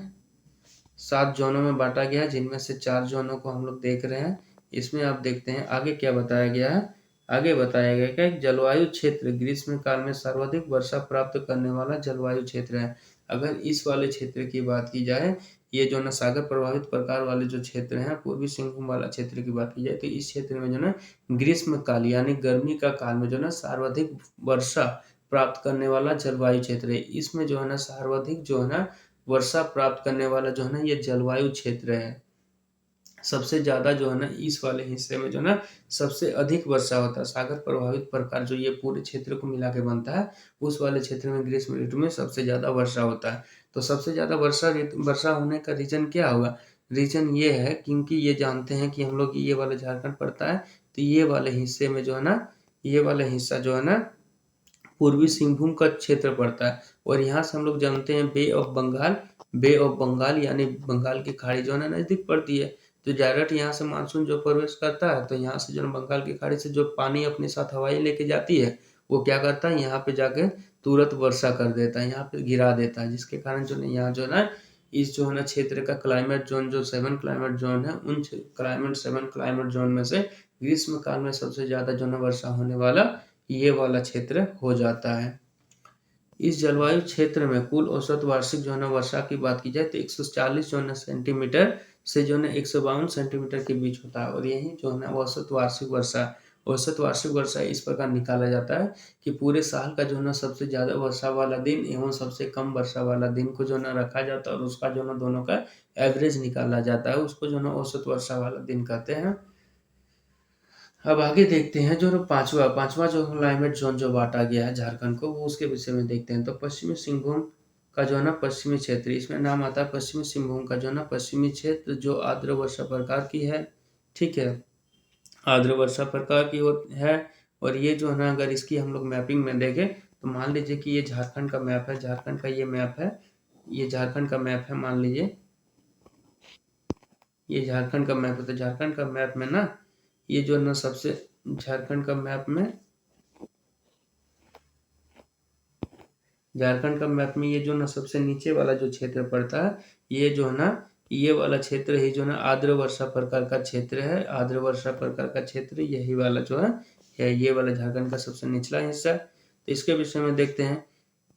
7 जोनों में बांटा गया है, जिनमें से 4 जोनों को हम लोग देख रहे हैं इसमें आप देखते हैं आगे क्या बताया गया है। आगे बताया गया कि एक जलवायु क्षेत्र ग्रीष्म काल में सर्वाधिक वर्षा प्राप्त करने वाला जलवायु क्षेत्र है। अगर इस वाले क्षेत्र की बात की जाए, ये जो ना सागर प्रभावित प्रकार वाले जो क्षेत्र हैं, पूर्वी सिंहभूम वाला क्षेत्र की बात की जाए, तो इस क्षेत्र में जो ना ग्रीष्म काल यानी गर्मी का काल में जो ना सर्वाधिक वर्षा प्राप्त करने वाला जलवायु क्षेत्र है। इसमें जो है ना सर्वाधिक जो है ना वर्षा प्राप्त करने वाला जो है ना ये जलवायु क्षेत्र है। सबसे ज़्यादा जो है ना इस वाले हिस्से में जो है ना सबसे अधिक वर्षा होता है। सागर प्रभावित प्रकार जो ये पूरे क्षेत्र को मिला के बनता है, उस वाले क्षेत्र में ग्रीष्म ऋतु में सबसे ज़्यादा वर्षा होता है। तो सबसे ज़्यादा वर्षा होने का रीज़न क्या होगा? रीज़न ये है क्योंकि ये जानते हैं कि हम लोग ये वाला झारखंड पड़ता है, तो ये वाले हिस्से में जो है ना, ये वाला हिस्सा जो है ना पूर्वी सिंहभूम का क्षेत्र पड़ता है और यहाँ से हम लोग जानते हैं बे ऑफ बंगाल यानी बंगाल की खाड़ी जो है ना नज़दीक पड़ती है। तो डायरेक्ट यहाँ से मानसून जो प्रवेश करता है, तो यहाँ से जो है बंगाल की खाड़ी से जो पानी अपने साथ हवाएं लेके जाती है, वो क्या करता है यहाँ पे जाके तुरंत वर्षा कर देता है, यहाँ पे गिरा देता है, जिसके कारण जो है यहाँ जो है ना इस जो है ना क्षेत्र का क्लाइमेट जोन जो 7 क्लाइमेट जोन है, उन 7 क्लाइमेट जोन में से ग्रीष्म काल में सबसे ज़्यादा जो है ना वर्षा होने वाला ये वाला क्षेत्र हो जाता है। इस जलवायु क्षेत्र में कुल औसत वार्षिक जो है ना वर्षा की बात की जाए तो 140 जो है ना सेंटीमीटर से जो है ना 152 सेंटीमीटर के बीच होता है और यही जो है ना औसत वार्षिक वर्षा इस प्रकार निकाला जाता है कि पूरे साल का जो है ना सबसे ज़्यादा वर्षा वाला दिन एवं सबसे कम वर्षा वाला दिन को जो है ना रखा जाता है और उसका जो है ना दोनों का एवरेज निकाला जाता है, उसको जो है ना औसत वर्षा वाला दिन कहते हैं। अब आगे देखते हैं जो पांचवा जो क्लाइमेट जोन जो बांटा गया है झारखंड को, वो उसके विषय में देखते हैं। तो पश्चिमी सिंहभूम का जो है ना पश्चिमी क्षेत्र, इसमें नाम आता है पश्चिमी सिंहभूम का जो है ना पश्चिमी क्षेत्र जो आर्द्र वर्षा प्रकार की है। ठीक है, आर्द्र वर्षा प्रकार की है और ये जो है ना अगर इसकी हम लोग मैपिंग में देखें तो मान लीजिए कि ये झारखंड का मैप है, झारखंड का ये मैप है, ये झारखंड का मैप है, मान लीजिए ये झारखंड का मैप है। तो झारखंड का मैप में ना ये जो ना सबसे झारखंड का मैप में झारखंड का मैप में ये जो ना सबसे नीचे वाला जो क्षेत्र पड़ता है, ये जो है ना ये वाला क्षेत्र ही जो ना आर्द्र वर्षा प्रकार का क्षेत्र है। आर्द्र वर्षा प्रकार का क्षेत्र यही वाला जो है ये वाला झारखंड का सबसे निचला हिस्सा। तो इसके विषय में देखते हैं।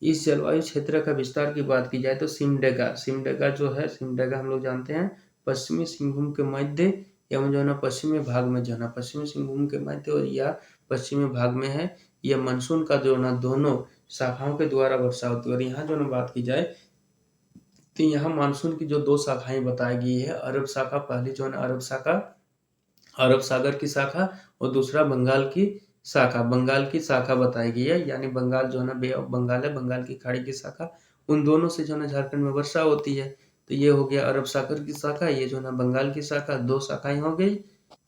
इस जलवायु क्षेत्र का विस्तार की बात की जाए तो सिमडेगा जो है, सिमडेगा हम लोग जानते हैं पश्चिमी सिंहभूम के मध्य एवं जो है ना पश्चिमी भाग में जो है ना पश्चिमी सिंहभूम के मध्य और या पश्चिमी भाग में है। यह मानसून का जो है ना दोनों शाखाओं के द्वारा वर्षा होती है और यहाँ जो ना बात की जाए तो यहाँ मानसून की जो 2 शाखाएं बताई गई है, अरब शाखा, पहली जो है ना अरब सागर की शाखा और दूसरा बंगाल की शाखा बताई गई है, यानी बंगाल जो है ना बे ऑफ बंगाल है, बंगाल की खाड़ी की शाखा, उन दोनों से जो है ना झारखंड में वर्षा होती है। तो ये हो गया अरब सागर की शाखा, ये जो है ना बंगाल की शाखा, 2 शाखाएं हो गई।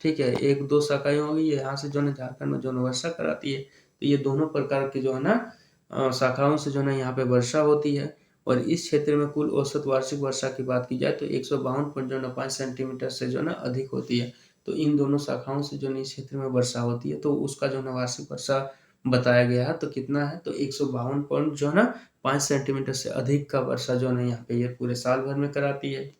ठीक है, 1-2 शाखाएं हो गई, यहाँ से जो है ना झारखंड में जो है ना वर्षा कराती है। तो ये दोनों प्रकार की जो है ना शाखाओं से जो है ना यहाँ पे वर्षा होती है और इस क्षेत्र में कुल औसत वार्षिक वर्षा की बात की जाए तो 152.5 सेंटीमीटर से जो है ना अधिक होती है। तो इन दोनों शाखाओं से जो है इस क्षेत्र में वर्षा होती है, तो उसका जो है ना वार्षिक वर्षा बताया गया है। तो कितना है, तो 152 पॉइंट जो है ना 5 सेंटीमीटर से अधिक का वर्षा जो है ना यहाँ पे ये पूरे साल भर में कराती है।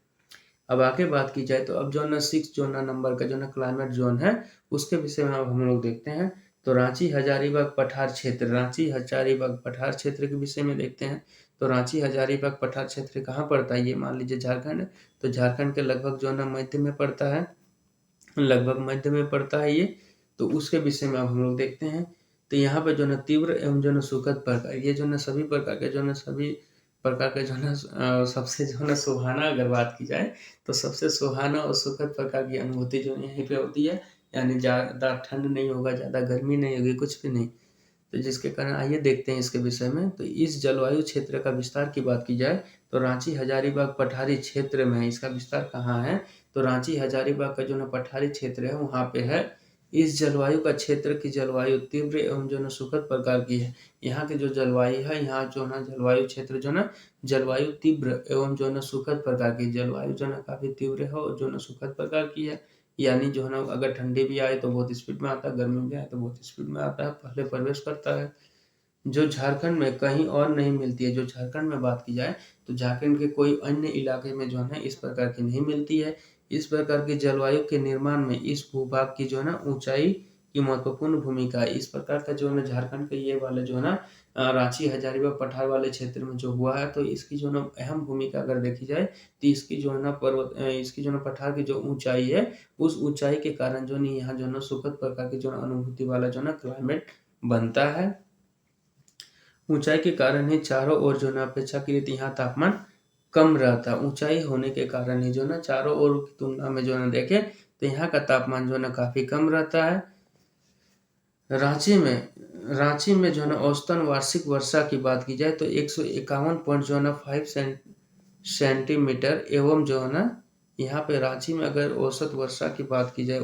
अब आगे बात की जाए तो अब जो है ना 6 जो है ना नंबर का जो है ना क्लाइमेट जोन है, उसके विषय में अब हम लोग देखते हैं। तो रांची हजारीबाग पठार क्षेत्र के विषय में देखते हैं। तो रांची हजारीबाग पठार क्षेत्र कहाँ पड़ता है, ये मान लीजिए झारखंड है। तो झारखंड के लगभग जो है ना मध्य में पड़ता है, लगभग मध्य में पड़ता है ये। तो उसके विषय में अब हम लोग देखते हैं। तो यहाँ पे जो है ना तीव्र एवं जो है ना सुखद प्रकार, ये जो है ना सभी प्रकार के जो है ना सबसे जो है ना सुहाना अगर बात की जाए तो सबसे सुहाना और सुखद प्रकार की अनुभूति जो है यहीं पे होती है। यानी ज़्यादा ठंड नहीं होगा, ज़्यादा गर्मी नहीं होगी, कुछ भी नहीं। तो जिसके कारण आइए देखते हैं इसके विषय में। तो इस जलवायु क्षेत्र का विस्तार की बात की जाए तो रांची हजारीबाग पठारी क्षेत्र में है। इसका विस्तार कहाँ है, तो रांची हजारीबाग का जो ना पठारी क्षेत्र है वहाँ पे है। इस जलवायु का क्षेत्र की जलवायु तीव्र एवं जो ना सुखद प्रकार की है। यहाँ की जो जलवायु है, यहाँ जो ना जलवायु क्षेत्र जो ना जलवायु तीव्र एवं जो ना सुखद प्रकार की, जलवायु जो ना काफी तीव्र है और जो ना सुखद प्रकार की है। यानी जो है ना अगर ठंडी भी आए तो बहुत स्पीड में आता है, गर्मी भी आए तो बहुत स्पीड में आता है, पहले प्रवेश करता है। जो झारखंड में कहीं और नहीं मिलती है। जो झारखंड में बात की जाए तो झारखंड के कोई अन्य इलाके में जो है इस प्रकार की नहीं मिलती है। इस प्रकार की जलवायु के निर्माण में इस भूभाग की जो है ना ऊंचाई की महत्वपूर्ण भूमिका है। इस प्रकार का जो है ना झारखंड के ये वाले जो है ना रांची हजारीबाग पठार वाले क्षेत्र में जो हुआ है, तो इसकी जो है ना अहम भूमिका अगर देखी जाए तो इसकी जो है ना इसकी जो है ना पठार की जो ऊंचाई है, उस ऊंचाई के कारण जो है यहाँ जो है ना सुखद प्रकार की जो है अनुभूति वाला जो है ना क्लाइमेट बनता है। ऊंचाई के कारण ही चारों ओर जो है ना अपेक्षाकृत यहाँ तापमान कम रहता है। ऊंचाई होने के कारण ही जो है ना चारों ओर की तुलना में जो है ना देखें तो यहाँ का तापमान जो है ना काफी कम रहता है। रांची में जो है ना औसतन वार्षिक वर्षा की बात की जाए तो 151 पॉइंट जो है ना 5 सेंटीमीटर एवं जो है ना यहाँ पे रांची में अगर औसत वर्षा की बात की जाए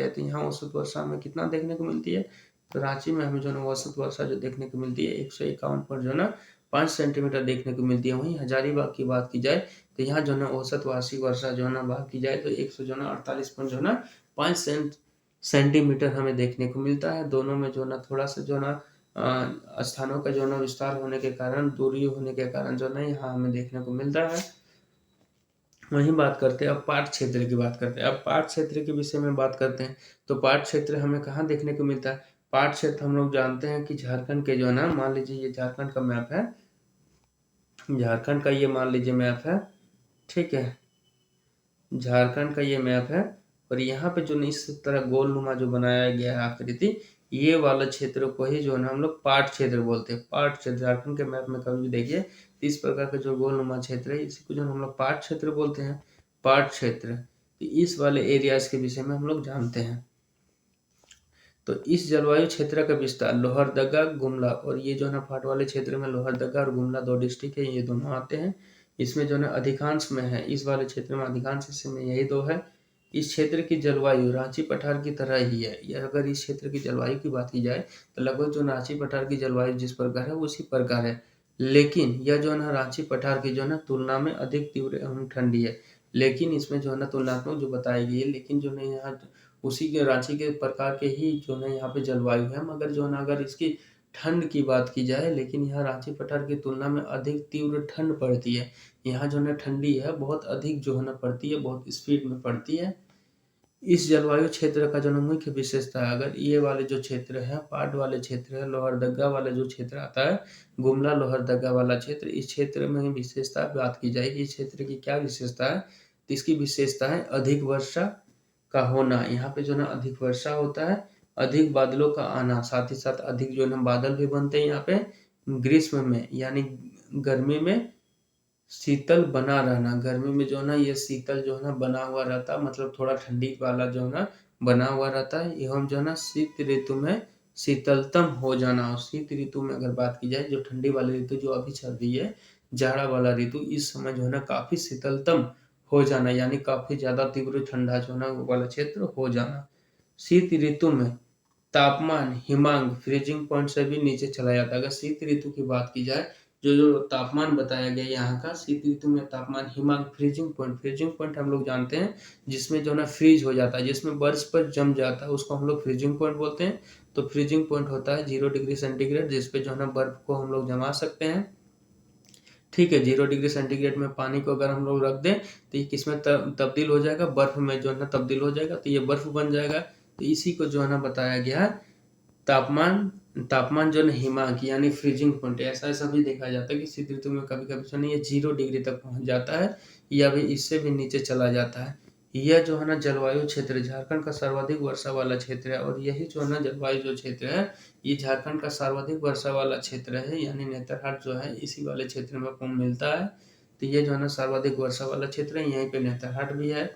तो यहाँ औसत वर्षा में कितना देखने को मिलती है, तो रांची में हमें जो है ना औसत वर्षा जो देखने को मिलती है 151 पर जो है ना 5 सेंटीमीटर देखने को मिलती है। वहीं हजारीबाग की बात की जाए तो यहाँ जो है ना औसत वार्षिक वर्षा जो है ना बात की जाए तो 148 पर जो है ना 5 सेंटीमीटर हमें देखने को मिलता है। दोनों में जो है ना थोड़ा सा जो है ना स्थानों का जो है ना विस्तार होने के कारण, दूरी होने के कारण जो है ना यहाँ हमें देखने को मिलता है। वहीं बात करते हैं अब पाट क्षेत्र की बात करते हैं। अब पाट क्षेत्र के विषय में बात करते हैं तो पाट क्षेत्र हमें कहाँ देखने को मिलता है। पाट क्षेत्र हम लोग जानते हैं कि झारखंड के जो है ना, मान लीजिए ये झारखंड का मैप है, झारखंड का ये मान लीजिए मैप है, ठीक है, झारखंड का ये मैप है और यहाँ पे जो इस तरह गोल नुमा जो बनाया गया है आकृति, ये वाला क्षेत्र को ही जो है ना हम लोग पाट क्षेत्र बोलते हैं। पाट क्षेत्र झारखंड के मैप में कभी भी देखिए इस प्रकार का जो गोल नुमा क्षेत्र है इसी को जो हम लोग पाट क्षेत्र बोलते हैं। पाट क्षेत्र, तो इस वाले एरियाज के विषय में हम लोग जानते हैं। तो इस जलवायु क्षेत्र का विस्तार लोहरदगा, गुमला, और ये जो है ना पाट वाले क्षेत्र में लोहरदगा और गुमला 2 डिस्ट्रिक्ट है, ये दोनों आते हैं। इसमें जो है ना अधिकांश में है, इस वाले क्षेत्र में अधिकांश हिस्से में यही 2 है। इस क्षेत्र की जलवायु रांची पठार की तरह ही है। या अगर इस क्षेत्र की जलवायु की बात की जाए तो लगभग जो रांची पठार की जलवायु जिस प्रकार है उसी प्रकार है, लेकिन यह जो है ना रांची पठार की जो है ना तुलना में अधिक तीव्र एवं ठंडी है। लेकिन इसमें जो है ना तुलनात्मक जो बताई गई है, लेकिन जो है यहाँ उसी के रांची के प्रकार के ही जो है यहाँ पे जलवायु है, मगर जो है ना अगर इसकी ठंड की बात की जाए, लेकिन यहाँ रांची पठार की तुलना में अधिक तीव्र ठंड पड़ती है। यहाँ जो है ना ठंडी है बहुत अधिक जो है ना पड़ती है, बहुत स्पीड में पड़ती है। इस जलवायु क्षेत्र का जो ना मुख्य विशेषता है, अगर ये वाले जो क्षेत्र है, पाट वाले क्षेत्र है, लोहरदगा वाला जो क्षेत्र आता है, गुमला लोहरदगा वाला क्षेत्र, इस क्षेत्र में विशेषता बात की जाएगी। इस क्षेत्र की क्या विशेषता है, तो इसकी विशेषता है अधिक वर्षा का होना। यहाँ पे जो ना अधिक वर्षा होता है, अधिक बादलों का आना, साथ ही साथ अधिक जो है ना बादल भी बनते हैं यहाँ पे। ग्रीष्म में यानी गर्मी में शीतल बना रहना, गर्मी में जो है ना ये शीतल जो है ना बना हुआ रहता, मतलब थोड़ा ठंडी वाला जो है ना बना हुआ रहता है। एवं जो है ना शीत ऋतु में शीतलतम हो जाना। और शीत ऋतु में अगर बात की जाए, जो ठंडी वाली ऋतु जो अभी चल रही है, जाड़ा वाला ऋतु, इस समय जो है ना काफी शीतलतम हो जाना, यानी काफी ज्यादा तीव्र ठंडा जो है ना वाला क्षेत्र हो जाना। शीत ऋतु में तापमान हिमांक फ्रीजिंग पॉइंट से भी नीचे चला जाता है। अगर शीत ऋतु की बात की जाए, जो तापमान बताया गया यहाँ का, शीत ऋतु में तापमान हिमांक फ्रीजिंग पॉइंट हम लोग जानते हैं जिसमें जो ना फ्रीज हो जाता है, जिसमें बर्फ पर जम जाता है, उसको हम लोग फ्रीजिंग पॉइंट बोलते हैं। तो फ्रीजिंग पॉइंट होता है 0 डिग्री सेंटीग्रेड, जिसपे जो है ना बर्फ को हम लोग जमा सकते हैं। ठीक है, 0 डिग्री सेंटीग्रेड में पानी को अगर हम लोग रख दें तो ये किसमें तब्दील हो जाएगा, बर्फ में जो है ना तब्दील हो जाएगा, तो ये बर्फ बन जाएगा। तो इसी को जो है ना बताया गया है तापमान जो है ना हिमांक यानी फ्रीजिंग पॉइंट। ऐसा भी देखा जाता है कि शीत ऋतु में कभी कभी जो है ये 0 डिग्री तक पहुंच जाता है या भी इससे भी नीचे चला जाता है। यह जो है ना जलवायु क्षेत्र झारखंड का सर्वाधिक वर्षा वाला क्षेत्र है, और यही जो है ना जलवायु जो क्षेत्र है ये झारखंड का सर्वाधिक वर्षा वाला क्षेत्र है, यानी नेतरहाट जो है इसी वाले क्षेत्र में आपको मिलता है। तो ये जो है ना सर्वाधिक वर्षा वाला क्षेत्र है, यहीं पे नेतरहाट भी है।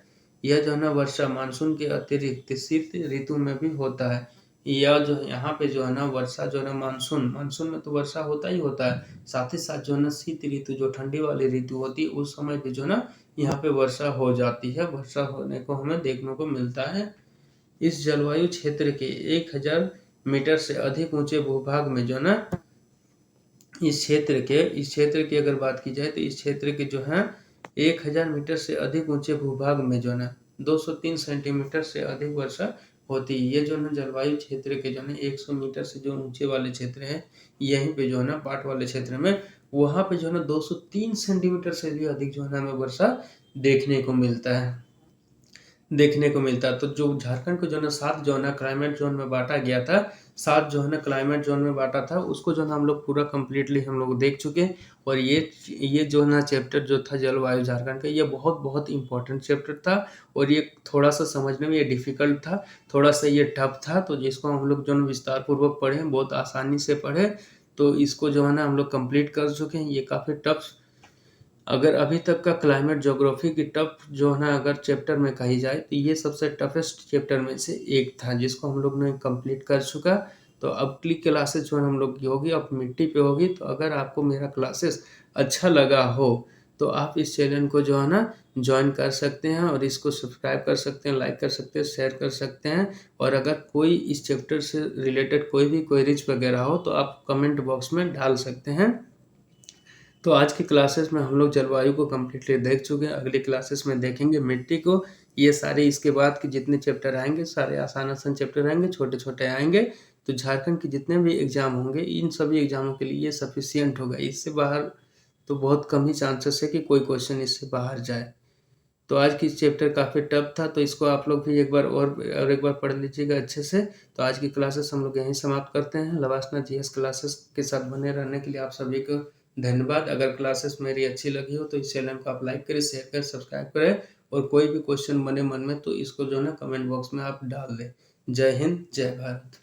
यह जो है ना वर्षा मानसून के अतिरिक्त शीत ऋतु में भी होता है। यह जो है यहाँ पे जो है ना वर्षा जो है ना मानसून में तो वर्षा होता ही होता है, साथ ही साथ जो है ना शीत ऋतु जो ठंडी वाली ऋतु होती है उस समय भी जो है ना यहाँ पे वर्षा हो जाती है, वर्षा होने को हमें देखने को मिलता है। इस जलवायु क्षेत्र के 1000 मीटर से अधिक ऊंचे भूभाग में जो है ना इस क्षेत्र की अगर बात की जाए तो इस क्षेत्र के जो है 1000 मीटर से अधिक ऊंचे भूभाग में जो है ना 203 सेंटीमीटर से अधिक वर्षा होती है। ये जो है ना जलवायु क्षेत्र के जो है 100 मीटर से जो ऊंचे वाले क्षेत्र है, यहीं पे जो है ना पाट वाले क्षेत्र में, वहां पे जो है ना 203 सेंटीमीटर से भी अधिक जो है ना हमें वर्षा देखने को मिलता है। तो जो झारखंड को जो है ना 7 जो है ना क्लाइमेट ज़ोन में बाँटा गया था, 7 जो है ना क्लाइमेट ज़ोन में बाँटा था, उसको जो है ना हम लोग पूरा कंप्लीटली हम लोग देख चुके हैं। और ये जो है ना चैप्टर जो था जलवायु झारखंड का, ये बहुत इम्पोर्टेंट चैप्टर था और ये थोड़ा-सा समझने में ये डिफ़िकल्ट था, थोड़ा-सा ये टफ़ था, तो जिसको हम लोग जो है ना विस्तार पूर्वक पढ़े, बहुत आसानी से पढ़े, तो इसको जो है ना हम लोग कंप्लीट कर चुके हैं। ये काफ़ी टफ़, अगर अभी तक का क्लाइमेट ज्योग्राफी की टफ जो है ना अगर चैप्टर में कही जाए तो ये सबसे टफेस्ट चैप्टर में से एक था, जिसको हम लोग ने कंप्लीट कर चुका। तो अब की क्लासेस जो है हम लोग की होगी अब मिट्टी पे होगी। तो अगर आपको मेरा क्लासेस अच्छा लगा हो तो आप इस चैनल को जो है ना ज्वाइन कर सकते हैं और इसको सब्सक्राइब कर सकते हैं, लाइक कर सकते हैं, शेयर कर सकते हैं। और अगर कोई इस चैप्टर से रिलेटेड कोई भी क्वेरीज वगैरह हो तो आप कमेंट बॉक्स में डाल सकते हैं। तो आज की क्लासेस में हम लोग जलवायु को कम्प्लीटली देख चुके हैं, अगली क्लासेस में देखेंगे मिट्टी को। ये सारे इसके बाद के जितने चैप्टर आएँगे सारे आसान-आसान चैप्टर आएँगे, छोटे-छोटे आएँगे। तो झारखंड के जितने भी एग्ज़ाम होंगे, इन सभी एग्ज़ामों के लिए ये सफिशिएंट होगा। इससे बाहर तो बहुत कम ही चांसेस है कि कोई क्वेश्चन इससे बाहर जाए। तो आज की चैप्टर काफ़ी टफ था, तो इसको आप लोग भी एक बार और एक बार पढ़ लीजिएगा अच्छे से। तो आज की क्लासेस हम लोग यहीं समाप्त करते हैं। लवासना जीएस क्लासेस के साथ बने रहने के लिए आप सभी को धन्यवाद। अगर क्लासेस मेरी अच्छी लगी हो तो इस चैनल को आप लाइक करें, शेयर करें, सब्सक्राइब करें और कोई भी क्वेश्चन बने मन में तो इसको जो है ना कमेंट बॉक्स में आप डाल दें। जय हिंद, जय भारत।